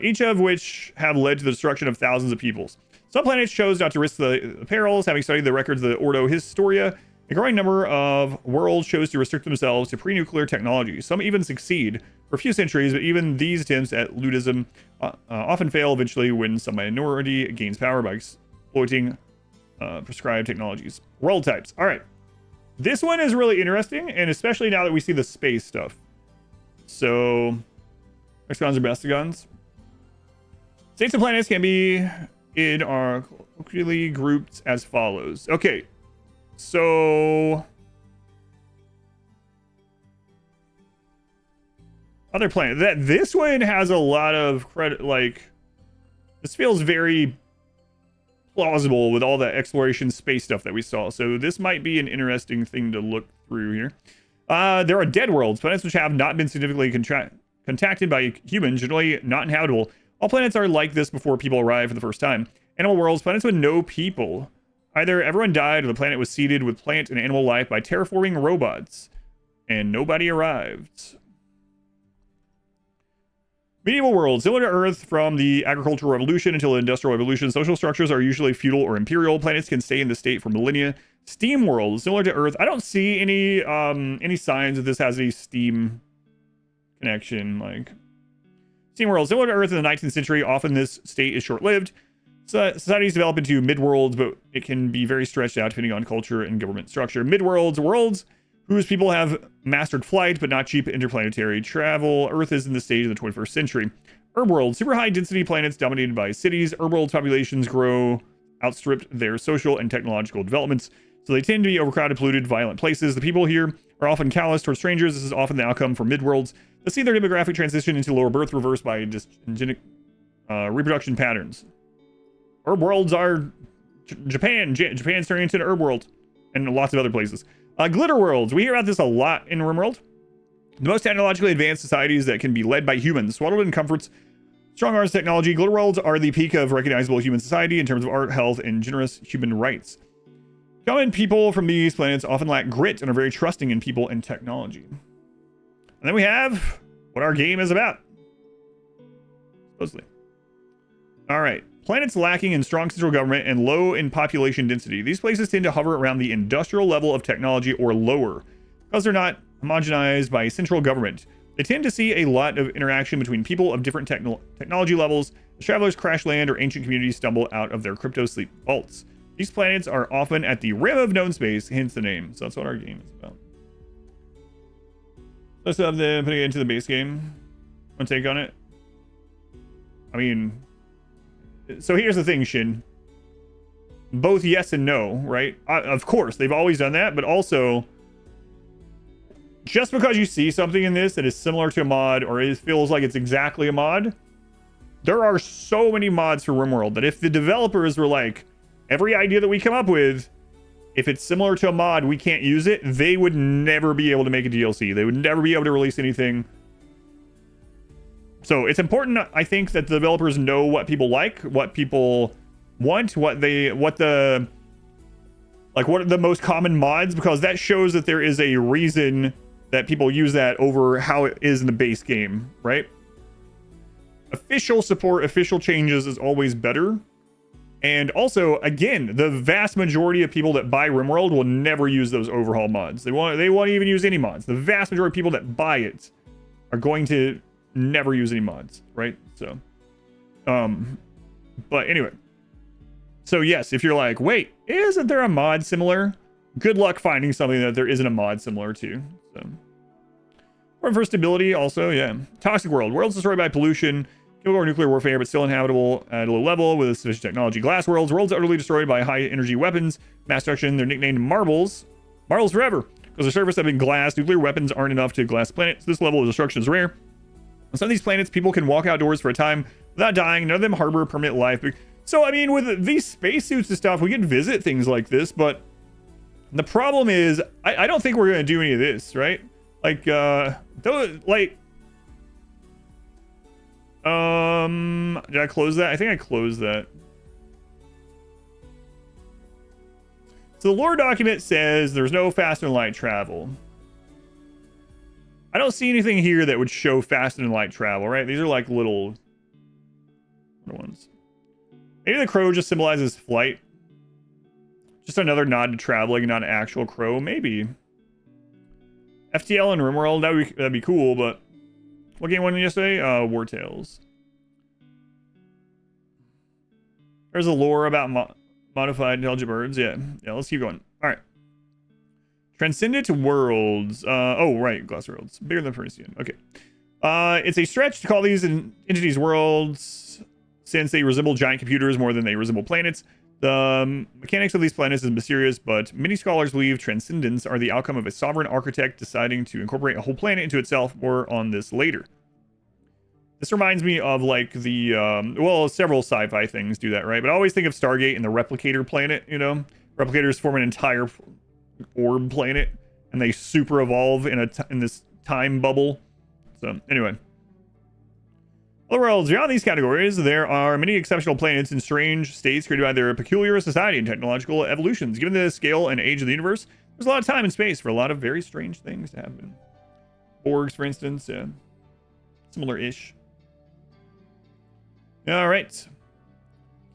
Each of which have led to the destruction of thousands of peoples. Some planets chose not to risk the perils, having studied the records of the Ordo Historia. A growing number of worlds chose to restrict themselves to pre-nuclear technology. Some even succeed for a few centuries, but even these attempts at ludism often fail eventually when some minority gains power by exploiting prescribed technologies. World types. All right. This one is really interesting, and especially now that we see the space stuff. So, hexagons or bestagons. States of planets can be in our colloquially grouped as follows. Okay. So, other planet. This one has a lot of credit, like This feels very plausible with all that exploration space stuff that we saw. So this might be an interesting thing to look through here. There are dead worlds, planets which have not been significantly contacted by humans, generally not inhabitable. All planets are like this before people arrive for the first time. Animal worlds, planets with no people. Either everyone died or the planet was seeded with plant and animal life by terraforming robots, and nobody arrived. Medieval worlds, similar to Earth from the agricultural revolution until the industrial revolution, social structures are usually feudal or imperial. Planets can stay in this state for millennia. Steam worlds, similar to Earth. I don't see any signs that this has a Steam connection. Like Steam worlds, similar to Earth in the 19th century. Often this state is short-lived. Societies develop into mid-worlds, but it can be very stretched out depending on culture and government structure. Mid-worlds, worlds whose people have mastered flight, but not cheap interplanetary travel. Earth is in the stage of the 21st century. Herb worlds, super high density planets dominated by cities. Herb worlds populations outstripped their social and technological developments, so they tend to be overcrowded, polluted, violent places. The people here are often callous towards strangers. This is often the outcome for mid-worlds. Let's see their demographic transition into lower birth reversed by dysgenic reproduction patterns. Herb worlds are Japan. Japan's turning into an herb world, and lots of other places. Glitter worlds. We hear about this a lot in RimWorld. The most technologically advanced societies that can be led by humans, swaddled in comforts, strong arms technology. Glitter worlds are the peak of recognizable human society in terms of art, health, and generous human rights. Common people from these planets often lack grit and are very trusting in people and technology. And then we have what our game is about. Supposedly. All right. Planets lacking in strong central government and low in population density. These places tend to hover around the industrial level of technology or lower because they're not homogenized by central government. They tend to see a lot of interaction between people of different technology levels. As travelers crash land or ancient communities stumble out of their crypto sleep vaults. These planets are often at the rim of known space, hence the name. So that's what our game is about. Let's have them putting it into the base game. Want to take on it? I mean, so here's the thing, Shin. Both yes and no, right? Of course, they've always done that, but also, just because you see something in this that is similar to a mod, or it feels like it's exactly a mod, there are so many mods for RimWorld that if the developers were like, every idea that we come up with, if it's similar to a mod, we can't use it, they would never be able to make a DLC. They would never be able to release anything. So it's important, I think, that the developers know what people like, what people want, what are the most common mods, because that shows that there is a reason that people use that over how it is in the base game, right? Official support, official changes is always better. And also, again, the vast majority of people that buy RimWorld will never use those overhaul mods. They won't even use any mods. The vast majority of people that buy it are going to never use any mods, right? So but anyway, so yes, if you're like, wait, isn't there a mod similar? Good luck finding something that there isn't a mod similar to. So for stability also, yeah. Toxic world, worlds destroyed by pollution, chemical or nuclear warfare, but still inhabitable at a low level with sufficient technology. Glass worlds, worlds utterly destroyed by high energy weapons, mass destruction. They're nicknamed marbles forever because their surface have been glass. Nuclear weapons aren't enough to glass planets. This level of destruction is rare. On some of these planets, people can walk outdoors for a time without dying. None of them harbor permanent life. So, I mean, with these spacesuits and stuff, we can visit things like this, but the problem is, I don't think we're going to do any of this, right? Like, did I close that? I think I closed that. So the lore document says there's no faster than light travel. I don't see anything here that would show faster than light travel, right? These are like little ones. Maybe the crow just symbolizes flight. Just another nod to traveling, not an actual crow. Maybe. FTL and RimWorld, that'd be cool, but what game won yesterday? War Tales. There's a lore about modified intelligent birds. Yeah, let's keep going. All right. Transcendent worlds. Oh, right. Glass worlds. Bigger than Parisian. Okay. It's a stretch to call these entities worlds since they resemble giant computers more than they resemble planets. The mechanics of these planets is mysterious, but many scholars believe transcendents are the outcome of a sovereign architect deciding to incorporate a whole planet into itself. More on this later. This reminds me of like the well, several sci-fi things do that, right? But I always think of Stargate and the replicator planet. You know, replicators form an entire orb planet, and they super evolve in in this time bubble. So anyway. Other worlds beyond these categories, there are many exceptional planets in strange states created by their peculiar society and technological evolutions. Given the scale and age of the universe, there's a lot of time and space for a lot of very strange things to happen. Borgs, for instance, similar-ish. All right.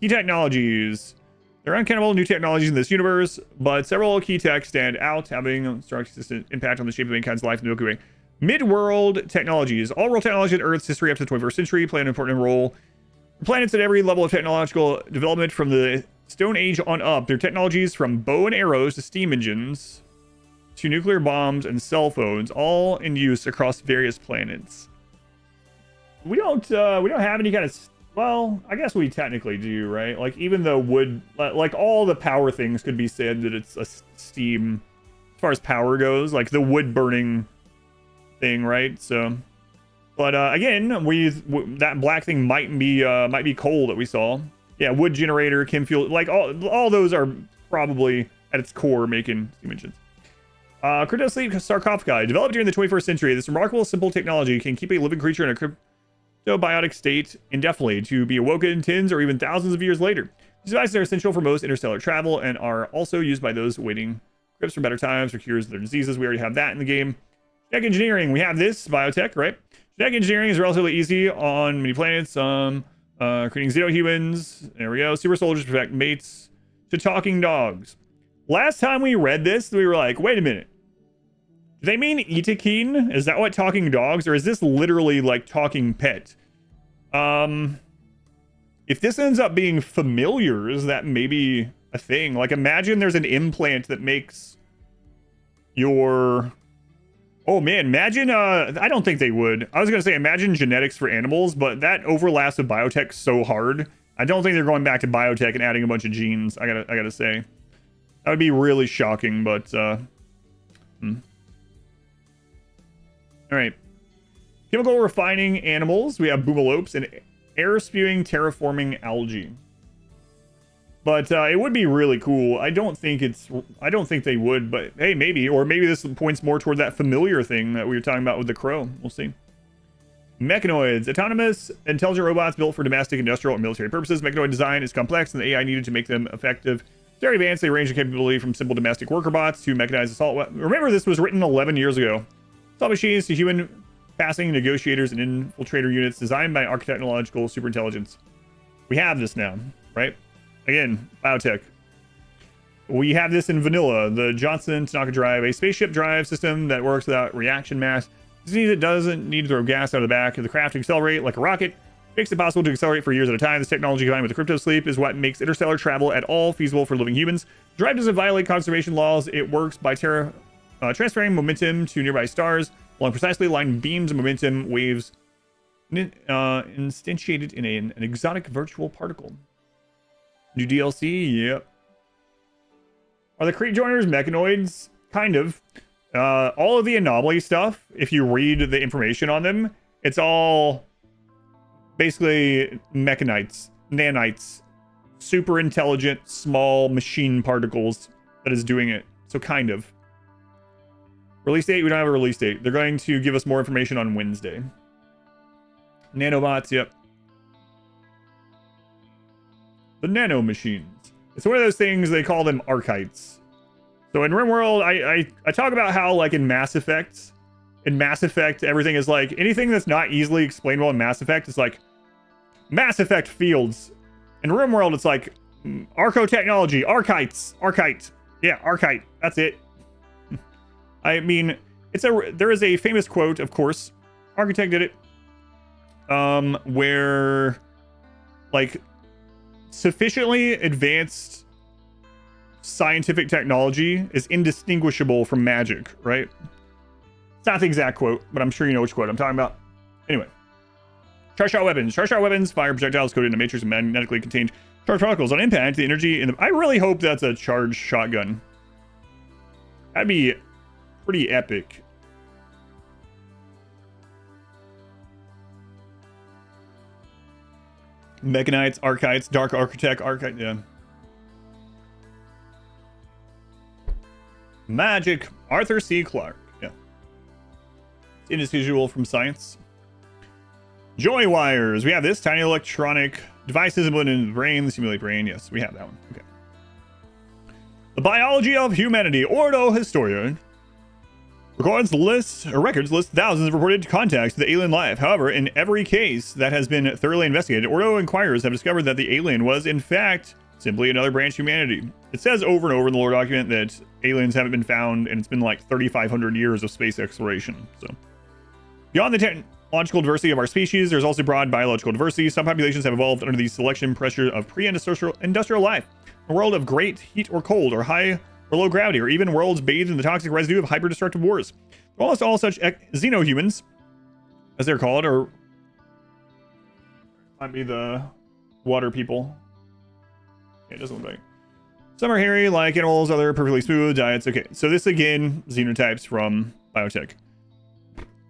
Key technologies. There are uncountable new technologies in this universe, but several key tech stand out, having a strong consistent impact on the shape of mankind's life in the Milky Way. Mid-world technologies. All world technology in Earth's history up to the 21st century play an important role. Planets at every level of technological development from the Stone Age on up. Their technologies from bow and arrows to steam engines to nuclear bombs and cell phones, all in use across various planets. We don't have any kind of, well, I guess we technically do, right? Like even though wood, like all the power things could be said that it's a steam, as far as power goes, like the wood burning thing, right? So, but again, that black thing might be coal that we saw. Yeah, wood generator, chem fuel, like all those are probably at its core making steam engines. Cryptosleep sarcophagi, developed during the 21st century. This remarkable simple technology can keep a living creature in a cryptobiotic state indefinitely, to be awoken tens or even thousands of years later. These devices are essential for most interstellar travel and are also used by those awaiting crypts for better times or cures of their diseases. We already have that in the game. Genetic engineering, we have this biotech, right? Genetic engineering is relatively easy on many planets. Creating xenohumans, there we go. Super soldiers perfect mates to talking dogs. Last time we read this, we were like, wait a minute. Do they mean Itakeen? Is that what talking dogs, or is this literally like talking pet? If this ends up being familiars, that may be a thing. Like imagine there's an implant that makes your... Oh man, imagine, I don't think they would. I was gonna say imagine genetics for animals, but that overlaps with biotech so hard. I don't think they're going back to biotech and adding a bunch of genes, I gotta say. That would be really shocking, but, All right. Chemical refining animals. We have boomalopes and air-spewing terraforming algae. But it would be really cool. I don't think they would, but hey, maybe. Or maybe this points more toward that familiar thing that we were talking about with the crow. We'll see. Mechanoids. Autonomous, intelligent robots built for domestic, industrial, or military purposes. Mechanoid design is complex, and the AI needed to make them effective. Very advanced. They range in capability from simple domestic worker bots to mechanized assault weapons. Remember, this was written 11 years ago. Assault machines to human passing negotiators and infiltrator units designed by architectological superintelligence. We have this now, right? Again, biotech. We have this in vanilla, the Johnson Tanaka drive, a spaceship drive system that works without reaction mass. This means it doesn't need to throw gas out of the back of the craft to accelerate like a rocket. Makes it possible to accelerate for years at a time. This technology combined with the crypto sleep is what makes interstellar travel at all feasible for living humans. The drive doesn't violate conservation laws. It works by transferring momentum to nearby stars along precisely aligned beams of momentum waves instantiated in an exotic virtual particle. New DLC, yep. Are the Crete joiners mechanoids? Kind of. All of the anomaly stuff, if you read the information on them, it's all basically mechanites, nanites, super intelligent, small machine particles that is doing it. So kind of. Release date, we don't have a release date. They're going to give us more information on Wednesday. Nanobots, yep. The nano machines. It's one of those things, they call them archites. So in RimWorld, I talk about how like in Mass Effect, everything is like, anything that's not easily explainable in Mass Effect is like Mass Effect fields. In RimWorld, it's like archotechnology, archite. Yeah, archite, that's it. I mean, there is a famous quote, of course, Architect did it, where like sufficiently advanced scientific technology is indistinguishable from magic, right? It's not the exact quote, but I'm sure you know which quote I'm talking about. Anyway, charge shot weapons. Charge shot weapons fire projectiles coated in a matrix of magnetically contained charged particles. On impact, the energy in the... I really hope that's a charged shotgun. That'd be pretty epic. Mechanites, Archites, Dark Architect, Archite, yeah. Magic, Arthur C. Clarke, yeah. Indisputable from science. Joy wires, we have this. Tiny electronic devices implemented in the brain, the simulate brain, yes, we have that one, okay. The biology of humanity, Ordo Historian. Records list thousands of reported contacts with the alien life. However, in every case that has been thoroughly investigated, Ordo inquirers have discovered that the alien was, in fact, simply another branch of humanity. It says over and over in the lore document that aliens haven't been found, and it's been like 3,500 years of space exploration. So, beyond the technological diversity of our species, there's also broad biological diversity. Some populations have evolved under the selection pressure of pre-industrial life. A world of great heat or cold, or high or low gravity, or even worlds bathed in the toxic residue of hyper-destructive wars. Almost all such xenohumans, as they're called, or might be the water people. Yeah, it doesn't look like. Some are hairy, like animals, other perfectly smooth diets. Okay, so this again, xenotypes from biotech.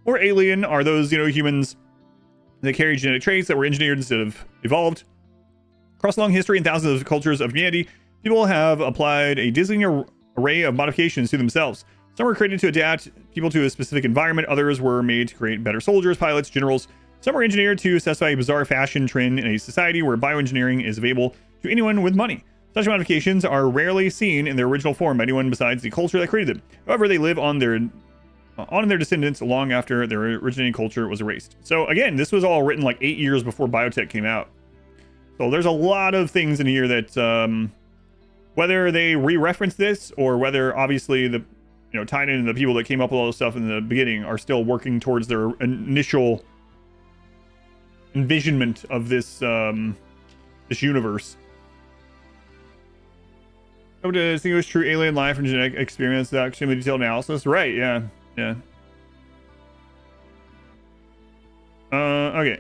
Or alien are those xenohumans that carry genetic traits that were engineered instead of evolved. Across long history and thousands of cultures of humanity, people have applied a dizzying array of modifications to themselves. Some were created to adapt people to a specific environment. Others were made to create better soldiers, pilots, generals. Some were engineered to satisfy a bizarre fashion trend in a society where bioengineering is available to anyone with money. Such modifications are rarely seen in their original form by anyone besides the culture that created them. However, they live on their descendants long after their originating culture was erased. So again, this was all written like 8 years before biotech came out. So there's a lot of things in here that whether they re-reference this or whether obviously the tied in the people that came up with all this stuff in the beginning are still working towards their initial envisionment of this this universe. How to distinguish true alien life from genetic experience without extremely detailed analysis? Right, yeah. Okay.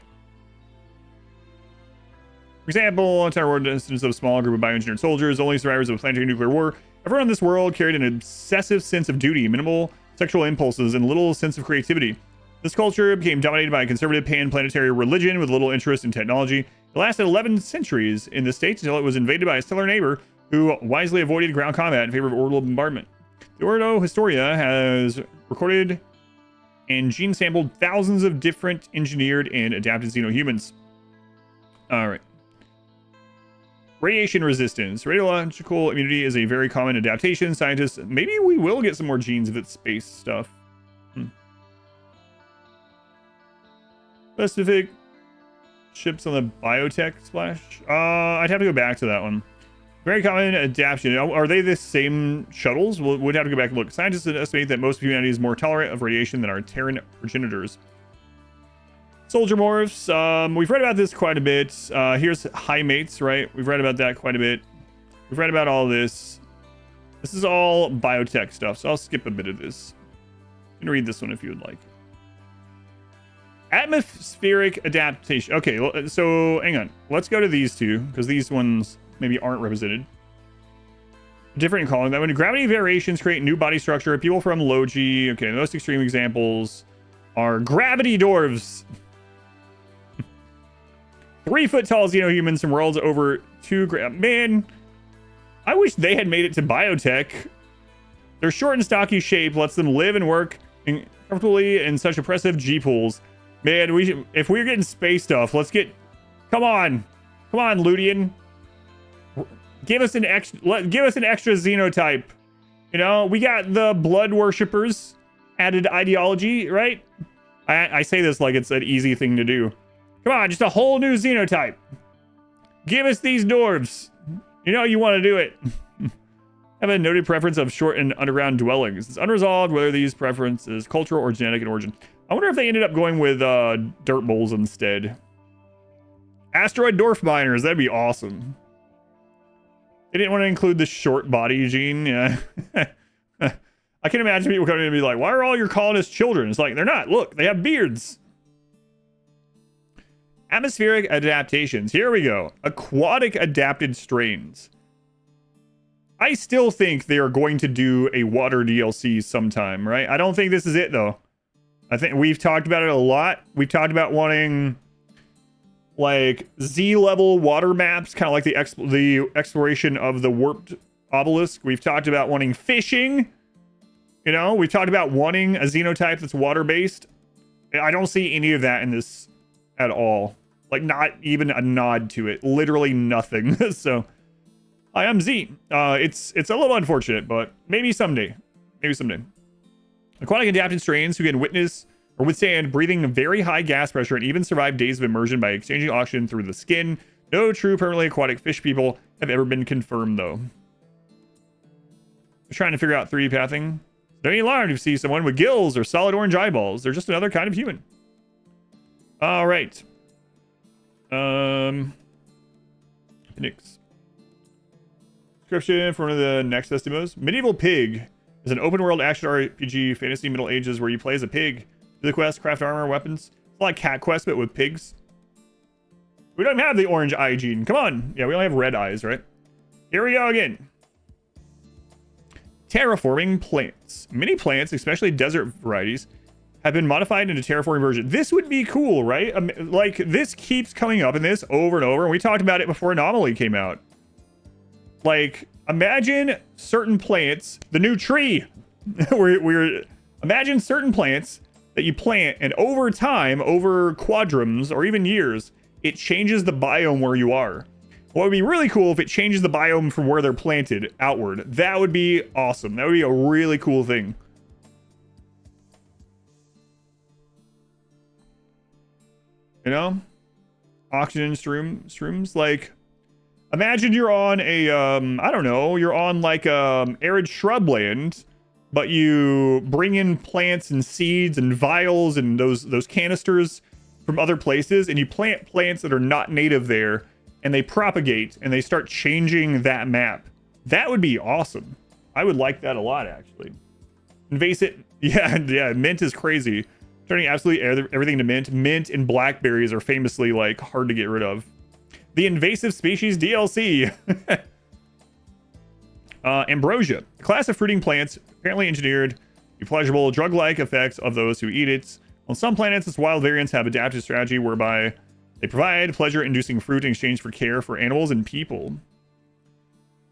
For example, entire world instance of a small group of bioengineered soldiers, only survivors of a planetary nuclear war. Everyone in this world carried an obsessive sense of duty, minimal sexual impulses, and little sense of creativity. This culture became dominated by a conservative pan-planetary religion with little interest in technology. It lasted 11 centuries in the States until it was invaded by a stellar neighbor who wisely avoided ground combat in favor of orbital bombardment. The Ordo Historia has recorded and gene sampled thousands of different engineered and adapted xenohumans. All right. Radiation resistance. Radiological immunity is a very common adaptation. Scientists, maybe we will get some more genes if it's space stuff. Specific ships on the biotech splash. I'd have to go back to that one. Very common adaptation. Are they the same shuttles? We'd have to go back and look. Scientists estimate that most of humanity is more tolerant of radiation than our Terran progenitors. Soldier morphs. We've read about this quite a bit. Here's high mates, right? We've read about that quite a bit. We've read about all this. This is all biotech stuff, so I'll skip a bit of this. You can read this one if you would like. Atmospheric adaptation. Okay, so hang on. Let's go to these two, because these ones maybe aren't represented. Different calling that one. Gravity variations create new body structure. People from low G. Okay, the most extreme examples are gravity dwarves. 3-foot tall xenohumans from worlds over 2 grams. Man, I wish they had made it to biotech. Their short and stocky shape lets them live and work comfortably in such oppressive G pools. Man, if we're getting space stuff, let's get. Come on, Ludian. Give us an extra xenotype. We got the blood worshippers added ideology, right? I say this like it's an easy thing to do. Come on, just a whole new xenotype. Give us these dwarves. You want to do it. Have a noted preference of short and underground dwellings. It's unresolved whether these preferences cultural or genetic in origin. I wonder if they ended up going with dirt bowls instead. Asteroid dwarf miners. That'd be awesome. They didn't want to include the short body gene. Yeah. I can imagine people coming in and be like, why are all your colonists children? It's like, they're not. Look, they have beards. Atmospheric adaptations. Here we go. Aquatic adapted strains. I still think they are going to do a water DLC sometime, right? I don't think this is it, though. I think we've talked about it a lot. We've talked about wanting like Z-level water maps, kind of like the exploration of the warped obelisk. We've talked about wanting fishing. You know, we've talked about wanting a xenotype that's water-based. I don't see any of that in this at all. Like, not even a nod to it. Literally nothing. So, I am Z. It's a little unfortunate, but maybe someday. Maybe someday. Aquatic adapted strains who can witness or withstand breathing very high gas pressure and even survive days of immersion by exchanging oxygen through the skin. No true permanently aquatic fish people have ever been confirmed, though. I'm trying to figure out 3D pathing. Don't be alarmed if you see someone with gills or solid orange eyeballs. They're just another kind of human. All right. Next. Description for one of the next demos. Medieval Pig is an open world action RPG fantasy Middle Ages where you play as a pig. Do the quest, craft armor, weapons. It's like Cat Quest, but with pigs. We don't have the orange eye gene. Come on. Yeah, we only have red eyes, right? Here we go again. Terraforming plants. Many plants, especially desert varieties, have been modified into terraforming version. This would be cool, right? Like, this keeps coming up in this over and over, and we talked about it before Anomaly came out. Like, imagine certain plants, the new tree. Imagine certain plants that you plant, and over time, over quadrums, or even years, it changes the biome where you are. What would be really cool if it changes the biome from where they're planted outward. That would be awesome. That would be a really cool thing. You know? Oxygen shrooms. Like, imagine you're on a, I don't know, you're on like arid shrubland, but you bring in plants and seeds and vials and those canisters from other places, and you plant plants that are not native there, and they propagate and they start changing that map. That would be awesome. I would like that a lot, actually. Invasive, yeah, mint is crazy. Turning absolutely everything to mint. Mint and blackberries are famously like hard to get rid of. The invasive species DLC. Ambrosia, a class of fruiting plants apparently engineered the pleasurable drug-like effects of those who eat it. On some planets, its wild variants have adapted strategy whereby they provide pleasure-inducing fruit in exchange for care for animals and people.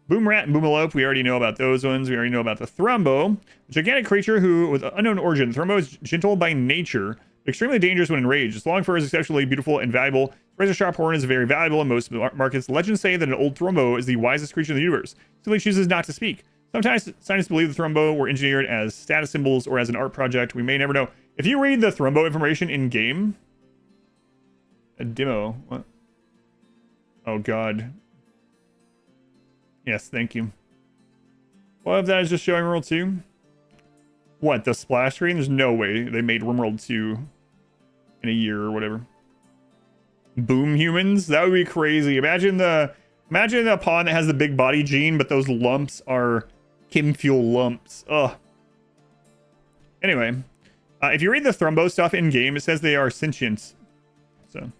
Boom rat and boomalope, we already know about those ones. We already know about the Thrumbo, a gigantic creature who, with unknown origin, Thrumbo is gentle by nature, but extremely dangerous when enraged. Its long fur is exceptionally beautiful and valuable. Its razor-sharp horn is very valuable in most markets. Legends say that an old Thrumbo is the wisest creature in the universe. Simply chooses not to speak. Sometimes scientists believe the Thrumbo were engineered as status symbols or as an art project. We may never know. If you read the Thrumbo information in-game... A demo. What? Oh, God. Yes, thank you. What if that is just showing RimWorld 2? What, the splash screen? There's no way they made RimWorld 2 in a year or whatever. Boom humans? That would be crazy. Imagine the pawn that has the big body gene, but those lumps are chem fuel lumps. Ugh. Anyway, if you read the Thrumbo stuff in game, it says they are sentient. So,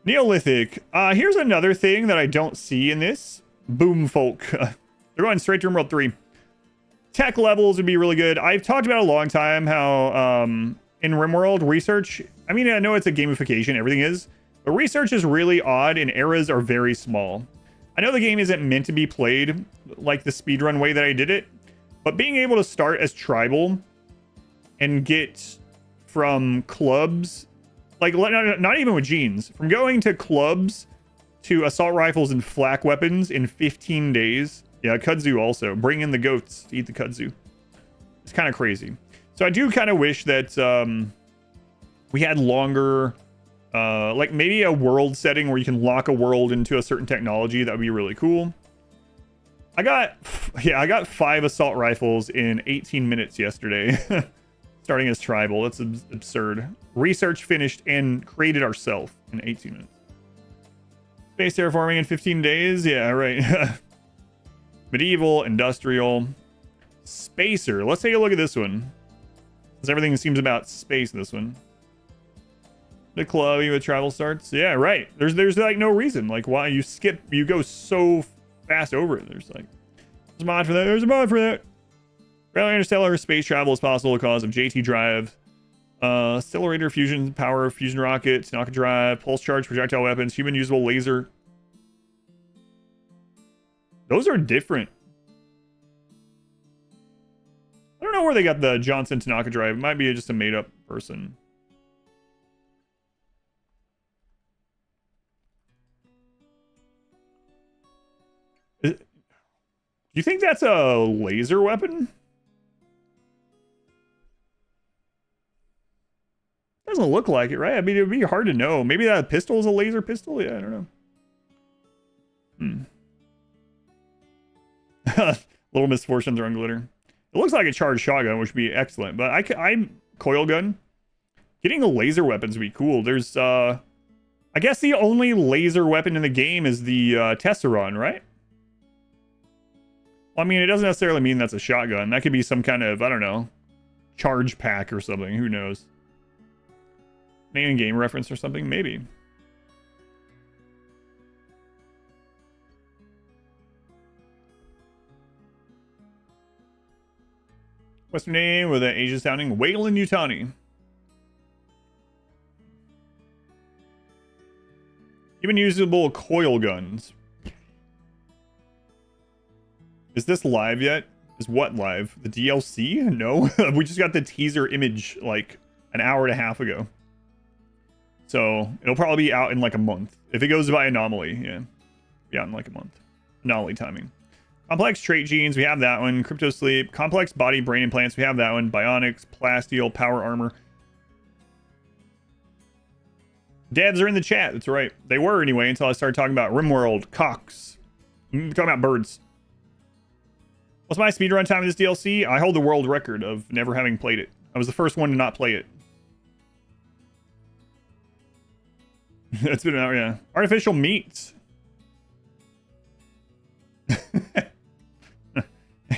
Neolithic. Here's another thing that I don't see in this. Boom folk. They're going straight to RimWorld 3. Tech levels would be really good. I've talked about a long time how in RimWorld research, I mean, I know it's a gamification, everything is, but research is really odd and eras are very small. I know the game isn't meant to be played like the speedrun way that I did it, but being able to start as tribal and get from clubs, like not even with genes, from going to clubs to assault rifles and flak weapons in 15 days. Yeah, kudzu also. Bring in the goats to eat the kudzu. It's kind of crazy. So I do kind of wish that we had longer, like maybe a world setting where you can lock a world into a certain technology. That would be really cool. I got 5 assault rifles in 18 minutes yesterday. Starting as tribal. That's absurd. Research finished and created ourselves in 18 minutes. Space terraforming in 15 days? Yeah, right. Medieval, industrial, spacer. Let's take a look at this one. Because everything seems about space in this one. The club, you with travel starts. Yeah, right. There's like no reason. Like why you go so fast over it. There's a mod for that. There's a mod for that. Rarely interstellar space travel is possible because of JT drive Accelerator, fusion power, fusion rocket, Tanaka drive, pulse charge, projectile weapons, human usable laser. Those are different. I don't know where they got the Johnson Tanaka drive. It might be just a made-up person. Do you think that's a laser weapon? Doesn't look like it, right? I mean, it would be hard to know. Maybe that pistol is a laser pistol? Yeah, I don't know. Little misfortunes are on glitter. It looks like a charged shotgun, which would be excellent. But I'm coil gun. Getting a laser weapons would be cool. There's, I guess the only laser weapon in the game is the Tesseron, right? Well, I mean, it doesn't necessarily mean that's a shotgun. That could be some kind of, I don't know, charge pack or something. Who knows? Main game reference or something? Maybe. Western name with an Asian sounding Wayland Yutani. Even usable coil guns. Is this live yet? Is what live? The DLC? No. We just got the teaser image like an hour and a half ago. So it'll probably be out in like a month. If it goes by anomaly, yeah. Be out in like a month. Anomaly timing. Complex trait genes, we have that one. Crypto sleep. Complex body brain implants, we have that one. Bionics, plasteel, power armor. Devs are in the chat, that's right. They were anyway until I started talking about RimWorld, cocks. I'm talking about birds. What's my speedrun time in this DLC? I hold the world record of never having played it. I was the first one to not play it. It's been out, yeah. Artificial meats.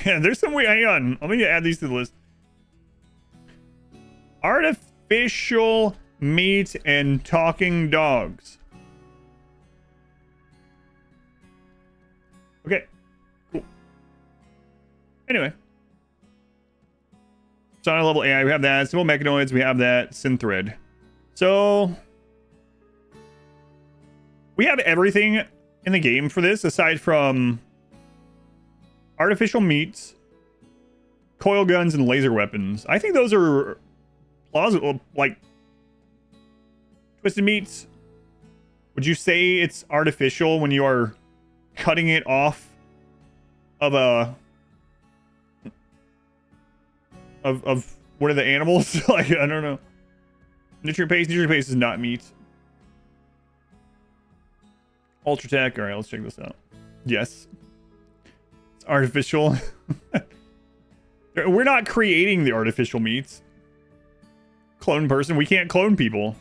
Yeah, there's some way. Hang on. Let me add these to the list. Artificial meat and talking dogs. Okay. Cool. Anyway. Sonic level AI, we have that. Simple mechanoids, we have that. Synthread. So we have everything in the game for this, aside from artificial meats, coil guns, and laser weapons. I think those are plausible. Like, twisted meats. Would you say it's artificial when you are cutting it off of a of one of the animals? Like, I don't know. Nutrient paste. Nutrient paste is not meat. Ultratech. All right, let's check this out. Yes. It's artificial. We're not creating the artificial meats. Clone person. We can't clone people.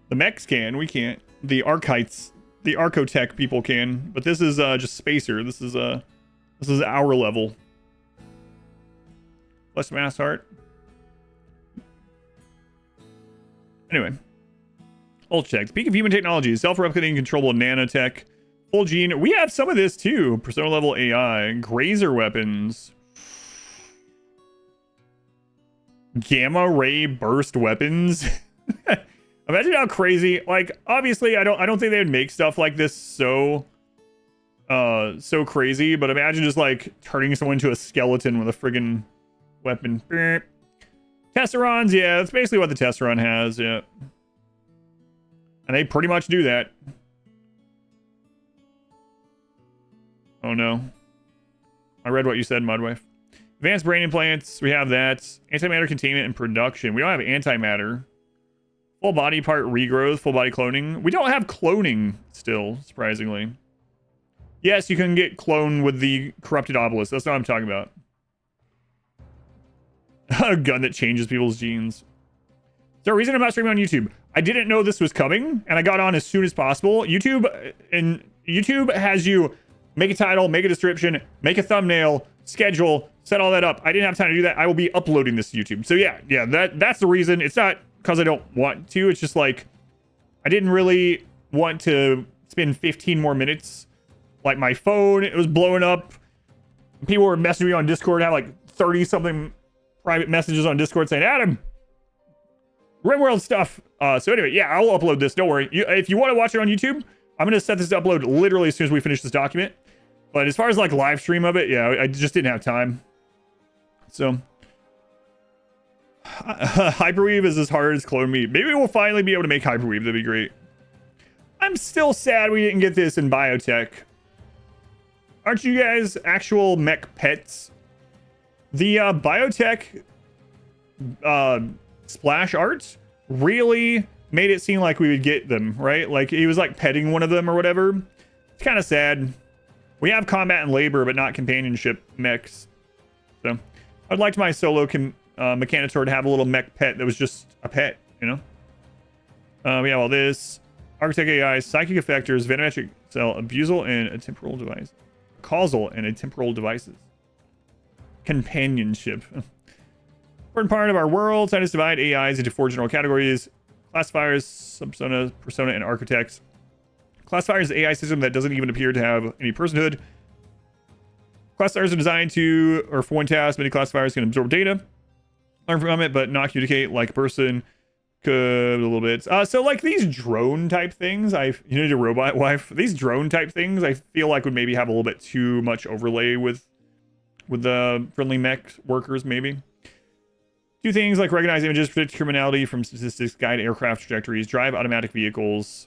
The mechs can. We can't. The Archites, the Archotech people can. But this is just Spacer. This is our level. Bless mass heart. Anyway. Ultratech. Peak of human technology. Self-replicating controllable nanotech. Full gene. We have some of this too. Persona level AI. Grazer weapons. Gamma ray burst weapons. Imagine how crazy. Like, obviously, I don't think they would make stuff like this so crazy. But imagine just like turning someone into a skeleton with a friggin' weapon. Tesserons, yeah, that's basically what the Tesseron has. Yeah. And they pretty much do that. Oh no. I read what you said, Mudwife. Advanced brain implants, we have that. Antimatter containment and production. We don't have antimatter. Full body part regrowth, full body cloning. We don't have cloning still, surprisingly. Yes, you can get cloned with the corrupted obelisk. That's not what I'm talking about. A gun that changes people's genes. Is there a reason I'm not streaming on YouTube? I didn't know this was coming, and I got on as soon as possible. YouTube has you make a title, make a description, make a thumbnail, schedule, set all that up. I didn't have time to do that. I will be uploading this to YouTube. So yeah, that's the reason. It's not because I don't want to. It's just like I didn't really want to spend 15 more minutes. Like my phone, it was blowing up. People were messaging me on Discord. I had like 30 something private messages on Discord saying, Adam, RimWorld stuff. So anyway, yeah, I'll upload this. Don't worry. If you want to watch it on YouTube, I'm going to set this to upload literally as soon as we finish this document. But as far as like live stream of it, yeah, I just didn't have time. So Hyperweave is as hard as clone meat. Maybe we'll finally be able to make Hyperweave. That'd be great. I'm still sad we didn't get this in biotech. Aren't you guys actual mech pets? The biotech splash arts really made it seem like we would get them, right? Like he was like petting one of them or whatever. It's kind of sad. We have combat and labor, but not companionship mechs. So I'd like my solo Mechanosaur to have a little mech pet that was just a pet, you know? We have all this. Architect AI, psychic effectors, venometric cell, abusal, and a temporal device. Causal and a temporal devices. Companionship. Important part of our world. Scientists divide AIs into 4 general categories. Classifiers, subpersona, persona, and architects. Classifiers is an AI system that doesn't even appear to have any personhood. Classifiers are designed to, or for one task, many classifiers can absorb data, learn from it, but not communicate like a person could a little bit. So like these drone type things, you need a robot wife. These drone type things, I feel like would maybe have a little bit too much overlay with the friendly mech workers, maybe. Do things like recognize images, predict criminality from statistics, guide aircraft trajectories, drive automatic vehicles.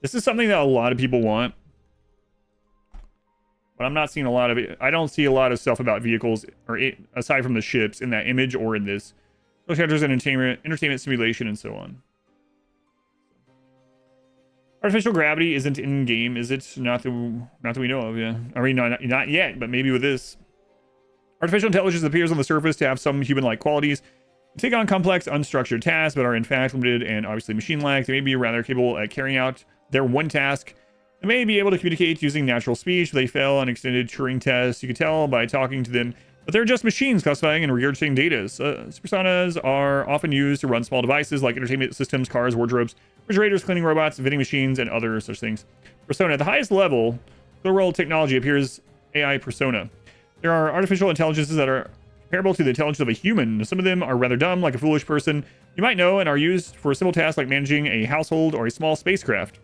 This is something that a lot of people want, but I'm not seeing a lot of it. I don't see a lot of stuff about vehicles, or aside from the ships, in that image or in this. Social characters, entertainment simulation, and so on. Artificial gravity isn't in game, is it? Not that we know of. Yeah, I mean, not yet, but maybe with this. Artificial intelligence appears on the surface to have some human-like qualities, take on complex, unstructured tasks, but are in fact limited and obviously machine-like. They may be rather capable at carrying out their one task. They may be able to communicate using natural speech, but they fail on extended Turing tests. You can tell by talking to them, but they're just machines classifying and regurgitating data. Personas are often used to run small devices like entertainment systems, cars, wardrobes, refrigerators, cleaning robots, vending machines, and other such things. Persona. At the highest level, real-world technology appears AI persona. There are artificial intelligences that are comparable to the intelligence of a human. Some of them are rather dumb, like a foolish person you might know, and are used for simple tasks like managing a household or a small spacecraft.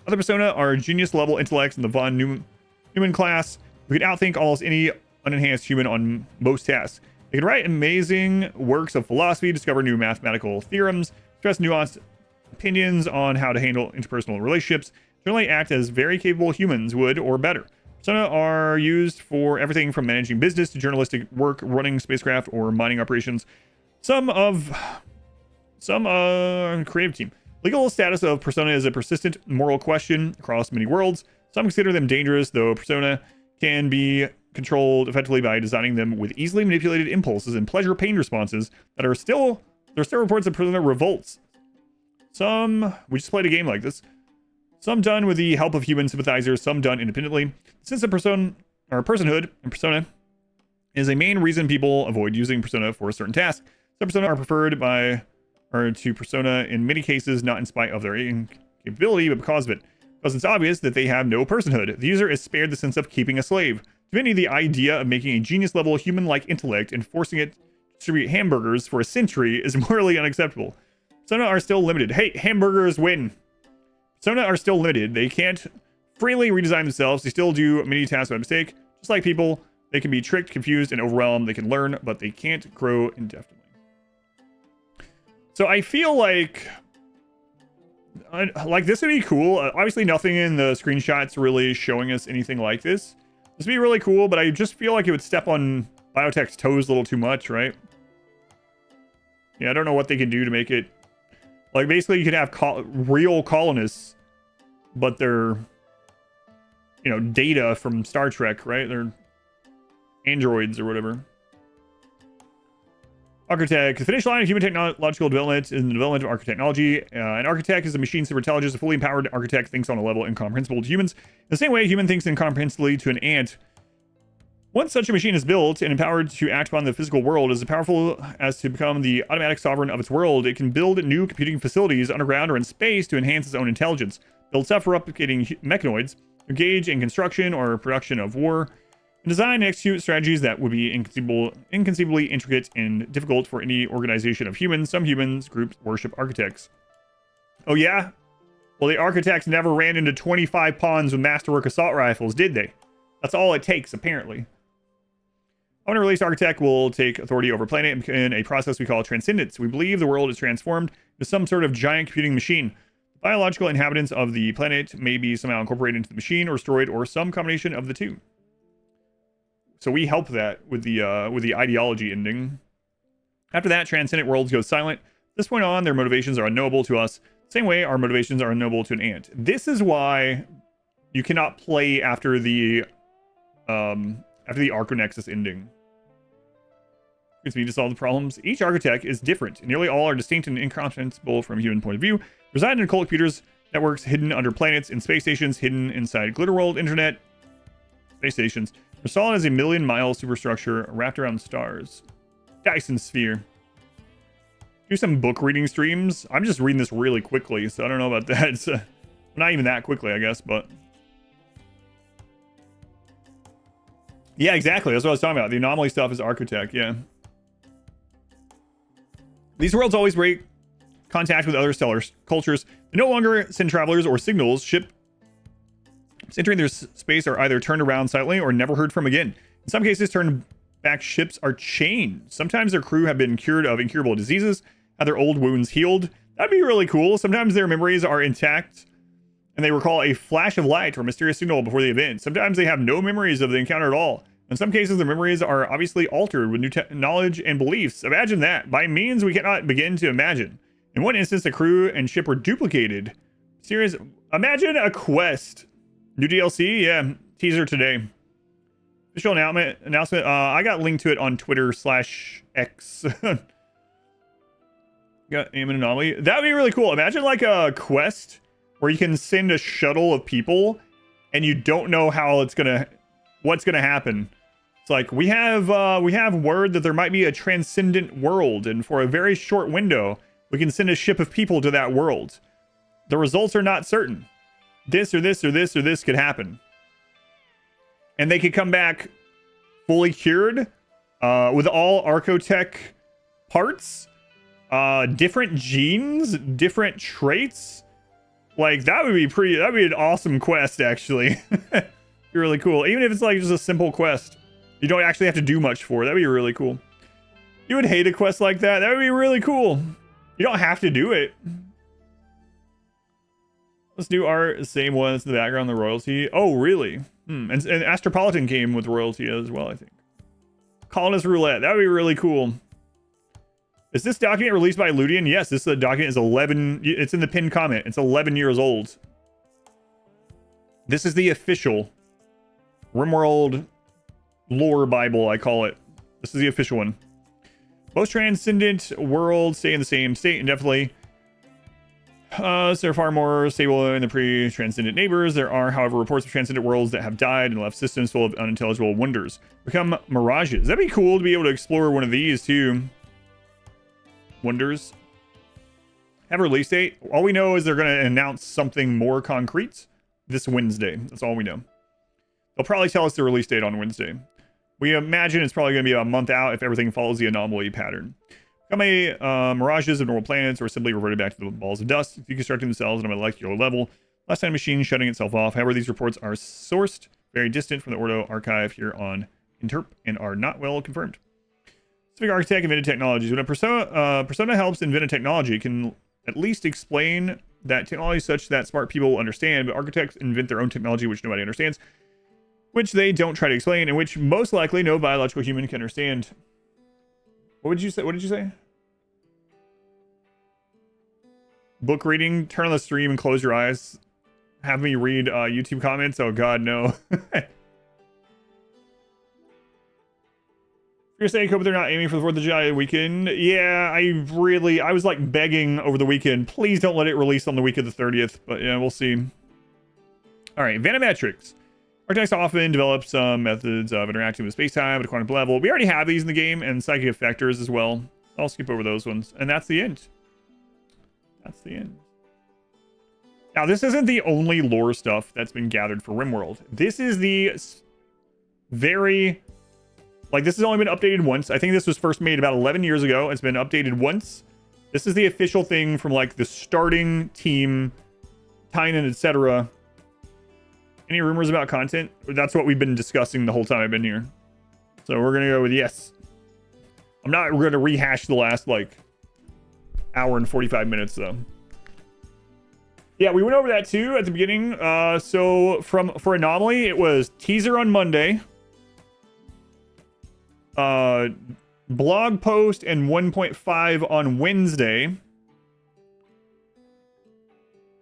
Other persona are genius-level intellects in the von Neumann class who can outthink almost any unenhanced human on most tasks. They can write amazing works of philosophy, discover new mathematical theorems, express nuanced opinions on how to handle interpersonal relationships, generally act as very capable humans would or better. Persona are used for everything from managing business to journalistic work, running spacecraft, or mining operations. Some creative team. Legal status of persona is a persistent moral question across many worlds. Some consider them dangerous, though persona can be controlled effectively by designing them with easily manipulated impulses and pleasure-pain responses there are still reports of persona revolts. We just played a game like this. Some done with the help of human sympathizers, some done independently. Since a personhood and persona is a main reason people avoid using persona for a certain task. Some persona are preferred to persona in many cases, not in spite of their capability, but because of it. Because it's obvious that they have no personhood. The user is spared the sense of keeping a slave. To many, the idea of making a genius-level human-like intellect and forcing it to distribute hamburgers for a century is morally unacceptable. Persona are still limited. Hey, hamburgers win. Persona are still limited. They can't freely redesign themselves. They still do many tasks by mistake. Just like people, they can be tricked, confused, and overwhelmed. They can learn, but they can't grow indefinitely. So I feel like this would be cool. Obviously, nothing in the screenshots really showing us anything like this. This would be really cool, but I just feel like it would step on biotech's toes a little too much, right? Yeah, I don't know what they can do to make it. Like, basically, you could have real colonists, but they're, data from Star Trek, right? They're androids or whatever. Architect. The finish line of human technological development is the development of architechnology. An architect is a machine superintelligence. A fully empowered architect thinks on a level incomprehensible to humans. In the same way, a human thinks incomprehensibly to an ant. Once such a machine is built and empowered to act upon the physical world, is as powerful as to become the automatic sovereign of its world. It can build new computing facilities underground or in space to enhance its own intelligence, build self-replicating mechanoids, engage in construction or production of war and design and execute strategies that would be inconceivably intricate and difficult for any organization of humans. Some humans groups worship architects. Oh yeah? Well, the architects never ran into 25 pawns with masterwork assault rifles, did they? That's all it takes, apparently. When a released architect will take authority over planet in a process we call transcendence. We believe the world is transformed into some sort of giant computing machine. Biological inhabitants of the planet may be somehow incorporated into the machine or destroyed, or some combination of the two. So we help that with the ideology ending. After that, transcendent worlds go silent. From this point on, their motivations are unknowable to us. Same way our motivations are unknowable to an ant. This is why you cannot play after the Arconexus ending. It's me to solve the problems. Each architect is different. Nearly all are distinct and incomprehensible from a human point of view. Reside in occult computers, networks hidden under planets, and space stations hidden inside Glitter World, internet, space stations. They're solid as a million-mile superstructure wrapped around stars. Dyson Sphere. Do some book reading streams. I'm just reading this really quickly, so I don't know about that. It's, not even that quickly, I guess, but... Yeah, exactly. That's what I was talking about. The anomaly stuff is architect, yeah. These worlds always break contact with other stellar cultures. They no longer send travelers or signals. Ships entering their space are either turned around silently or never heard from again. In some cases, turned back ships are chained. Sometimes their crew have been cured of incurable diseases, have their old wounds healed. That'd be really cool. Sometimes their memories are intact and they recall a flash of light or mysterious signal before the event. Sometimes they have no memories of the encounter at all. In some cases, their memories are obviously altered with new knowledge and beliefs. Imagine that. By means we cannot begin to imagine. In one instance, the crew and ship were duplicated. Serious. Imagine a quest. New DLC? Yeah. Teaser today. Official announcement. I got linked to it on Twitter/X. Got aim and anomaly. That would be really cool. Imagine like a quest where you can send a shuttle of people and you don't know how what's gonna happen. It's like we have word that there might be a transcendent world, and for a very short window we can send a ship of people to that world. The results are not certain. This or this or this or this could happen, and they could come back fully cured, with all Archotech parts, different genes, different traits. Like that'd be an awesome quest, actually. Be really cool. Even if it's like just a simple quest, you don't actually have to do much for it. That'd be really cool. You would hate a quest like that. That would be really cool. You don't have to do it. Let's do our same ones in the background, the royalty. Oh, really? And Astropolitan came with royalty as well, I think. Colonist Roulette. That would be really cool. Is this document released by Ludian? Yes, this document is 11. It's in the pinned comment. It's 11 years old. This is the official RimWorld lore Bible, I call it. This is the official one. Most transcendent worlds stay in the same state indefinitely. So they're far more stable in the pre-transcendent neighbors. There are, however, reports of transcendent worlds that have died and left systems full of unintelligible wonders. Become mirages. That'd be cool to be able to explore one of these too. Wonders. Have a release date. All we know is they're going to announce something more concrete this Wednesday. That's all we know. They'll probably tell us the release date on Wednesday. We imagine it's probably going to be a month out if everything follows the anomaly pattern. Become mirages of normal planets or simply reverted back to the balls of dust, deconstructing themselves on a molecular level. Last time machine shutting itself off. However, these reports are sourced very distant from the Ordo archive here on Interp and are not well confirmed. Specific architect invented technologies. When a persona helps invent a technology, it can at least explain that technology is such that smart people will understand, but architects invent their own technology which nobody understands, which they don't try to explain, and which most likely no biological human can understand. What would you say? What did you say? Book reading. Turn on the stream and close your eyes. Have me read YouTube comments. Oh God, no. You're saying, hope they're not aiming for the 4th of July weekend. Yeah, I was like begging over the weekend. Please don't let it release on the week of the 30th. But yeah, we'll see. All right, Vanometrics. Architects often develop some methods of interacting with space-time at a quantum level. We already have these in the game, and psychic effectors as well. I'll skip over those ones. And that's the end. That's the end. Now, this isn't the only lore stuff that's been gathered for RimWorld. This is the very, like, this has only been updated once. I think this was first made about 11 years ago. It's been updated once. This is the official thing from like the starting team, Tynan, etc. Any rumors about content? That's what we've been discussing the whole time I've been here. So we're gonna go with yes. I'm not gonna rehash the last like hour and 45 minutes though. Yeah, we went over that too at the beginning. So for Anomaly, it was teaser on Monday, blog post and 1.5 on Wednesday.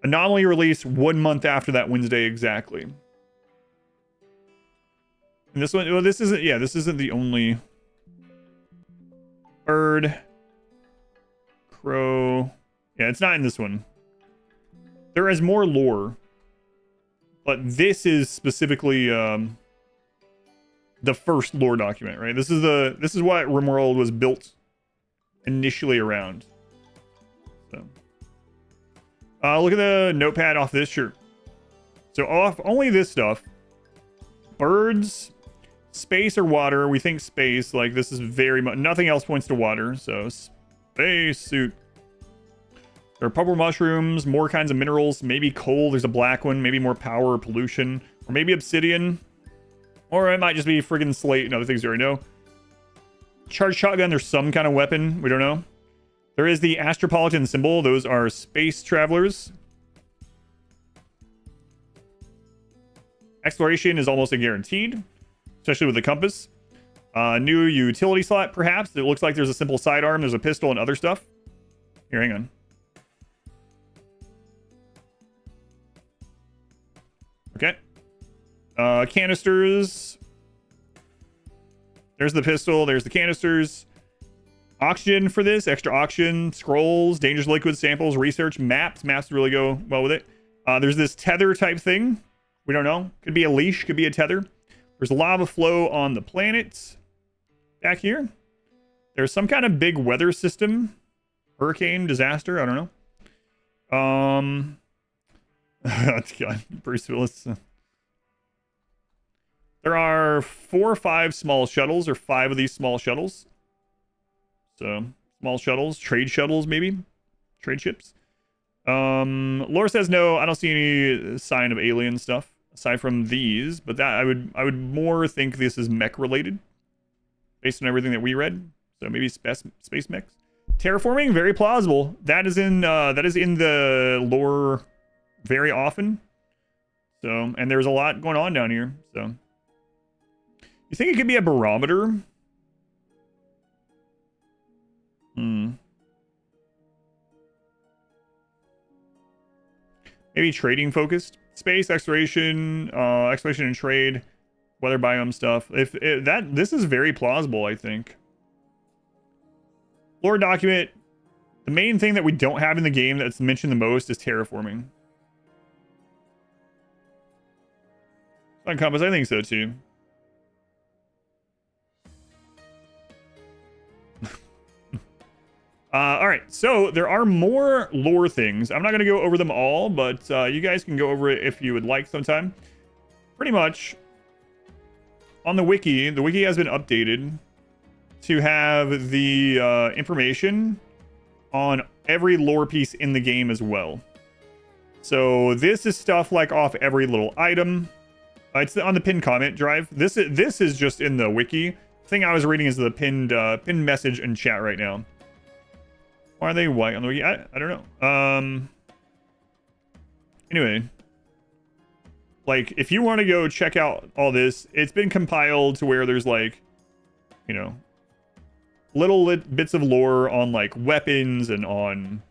Anomaly release 1 month after that Wednesday exactly. And this one, well, this isn't the only bird, crow. Yeah, it's not in this one. There is more lore, but this is specifically the first lore document, right? This is what RimWorld was built initially around. So, look at the notepad off this shirt. So off only this stuff: birds, space or water. We think space. Like this is very much nothing else points to water. So space suit. There are purple mushrooms, more kinds of minerals, maybe coal. There's a black one, maybe more power or pollution, or maybe obsidian, or it might just be friggin' slate and other things you already know. Charged shotgun, there's some kind of weapon. We don't know. There is the Astropolitan symbol. Those are space travelers. Exploration is almost a guaranteed, especially with the compass. New utility slot, perhaps. It looks like there's a simple sidearm. There's a pistol and other stuff. Here, hang on. Okay. Canisters. There's the pistol. There's the canisters. Oxygen for this. Extra oxygen. Scrolls. Dangerous liquid samples. Research. Maps. Maps really go well with it. There's this tether type thing. We don't know. Could be a leash. Could be a tether. There's lava flow on the planet. Back here. There's some kind of big weather system. Hurricane. Disaster. I don't know. God, Bruce Willis. There are 4 or 5 small shuttles, or 5 of these small shuttles. So, small shuttles, trade shuttles, maybe? Trade ships. Laura says no, I don't see any sign of alien stuff, aside from these, but that I would more think this is mech related, based on everything that we read. So maybe space mechs. Terraforming, very plausible. That is in the lore very often. So, and there's a lot going on down here. So, you think it could be a barometer? Maybe trading focused. Space exploration, exploration and trade, weather biome stuff. This is very plausible, I think. Lore document. The main thing that we don't have in the game that's mentioned the most is terraforming. On Compass, I think so too. All right, so there are more lore things. I'm not going to go over them all, but you guys can go over it if you would like sometime. Pretty much, on the wiki has been updated to have the information on every lore piece in the game as well. So this is stuff like off every little item. It's on the pinned comment drive. This is just in the wiki. The thing I was reading is the pinned message in chat right now. Why are they white on the wiki? I don't know. Anyway, like if you want to go check out all this, it's been compiled to where there's like, you know, little bits of lore on like weapons and on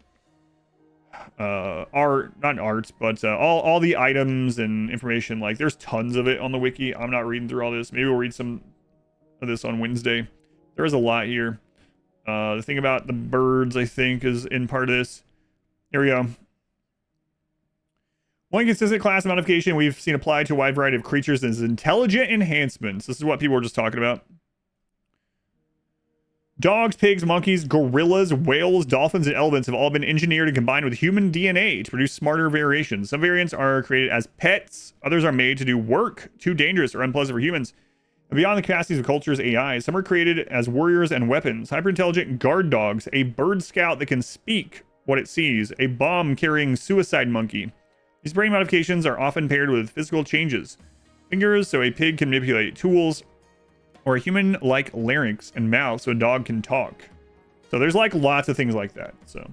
art, not art, but all the items and information. Like there's tons of it on the wiki. I'm not reading through all this. Maybe we'll read some of this on Wednesday. There is a lot here. The thing about the birds, I think, is in part of this. Here we go. One consistent class modification we've seen applied to a wide variety of creatures is intelligent enhancements. This is what people were just talking about. Dogs, pigs, monkeys, gorillas, whales, dolphins, and elephants have all been engineered and combined with human DNA to produce smarter variations. Some variants are created as pets. Others are made to do work too dangerous or unpleasant for humans. Beyond the capacities of culture's AI, some are created as warriors and weapons. Hyper-intelligent guard dogs, a bird scout that can speak what it sees, a bomb-carrying suicide monkey. These brain modifications are often paired with physical changes. Fingers, so a pig can manipulate tools, or a human-like larynx and mouth, so a dog can talk. So there's like lots of things like that. So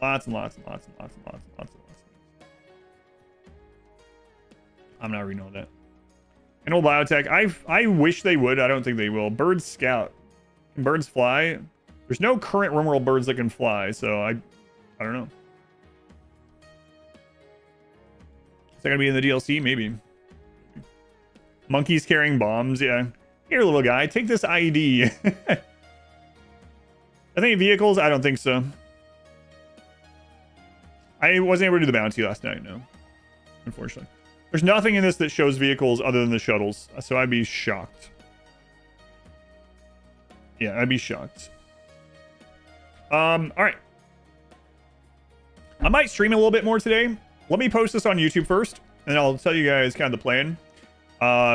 lots and lots and lots and lots and lots and lots and lots. I'm not reading all that. An old biotech. I wish they would. I don't think they will. Bird scout. Can birds fly? There's no current RimWorld birds that can fly, so I don't know. Is that gonna be in the DLC? Maybe. Monkeys carrying bombs. Yeah. Here, little guy, take this ID. I think vehicles. I don't think so. I wasn't able to do the bounty last night. No, unfortunately. There's nothing in this that shows vehicles other than the shuttles, so I'd be shocked. Yeah, I'd be shocked. All right. I might stream a little bit more today. Let me post this on YouTube first, and I'll tell you guys kind of the plan.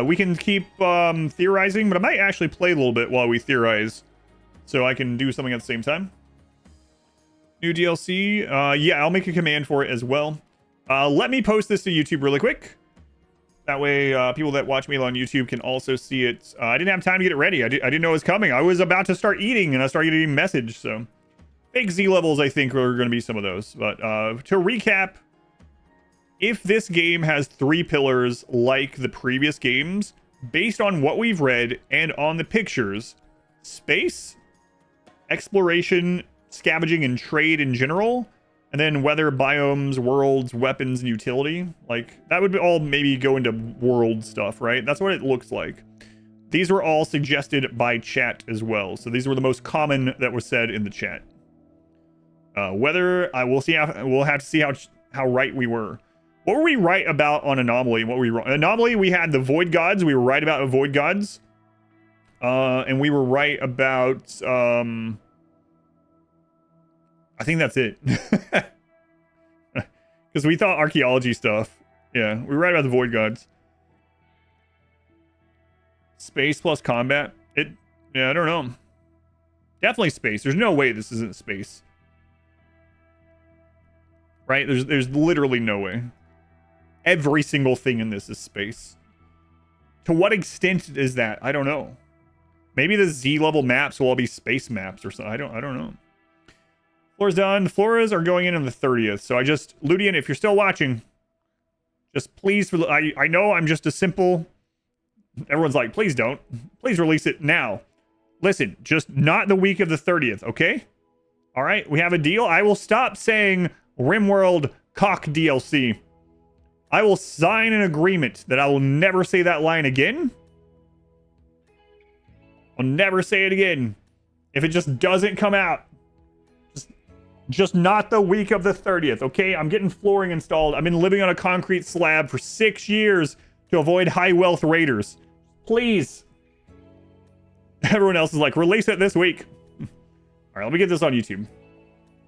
We can keep theorizing, but I might actually play a little bit while we theorize, so I can do something at the same time. New DLC. Yeah, I'll make a command for it as well. Let me post this to YouTube really quick. That way, people that watch me on YouTube can also see it. I didn't have time to get it ready. I didn't know it was coming. I was about to start eating, and I started getting a message. So, fake Z levels, I think, are going to be some of those. But to recap, if this game has 3 pillars like the previous games, based on what we've read and on the pictures, space, exploration, scavenging, and trade in general, and then weather, biomes, worlds, weapons, and utility. Like, that would all maybe go into world stuff, right? That's what it looks like. These were all suggested by chat as well. So these were the most common that were said in the chat. Weather, we'll have to see how right we were. What were we right about on Anomaly? What were we wrong? Anomaly, we had the Void Gods. We were right about the Void Gods. And we were right about... I think that's it. Because we thought archaeology stuff. Yeah, we were right about the Void Gods. Space plus combat. Yeah, I don't know. Definitely space. There's no way this isn't space. Right? There's literally no way. Every single thing in this is space. To what extent is that? I don't know. Maybe the Z level maps will all be space maps or something. I don't know. Floor's done. Floras are going in on the 30th. So Ludian, if you're still watching, just please, I know I'm just a simple, everyone's like, please don't. Please release it now. Listen, just not the week of the 30th, okay? All right, we have a deal. I will stop saying RimWorld Cock DLC. I will sign an agreement that I will never say that line again. I'll never say it again. If it just doesn't come out. Just not the week of the 30th, okay? I'm getting flooring installed. I've been living on a concrete slab for 6 years to avoid high wealth raiders. Please. Everyone else is like, release it this week. All right, let me get this on YouTube.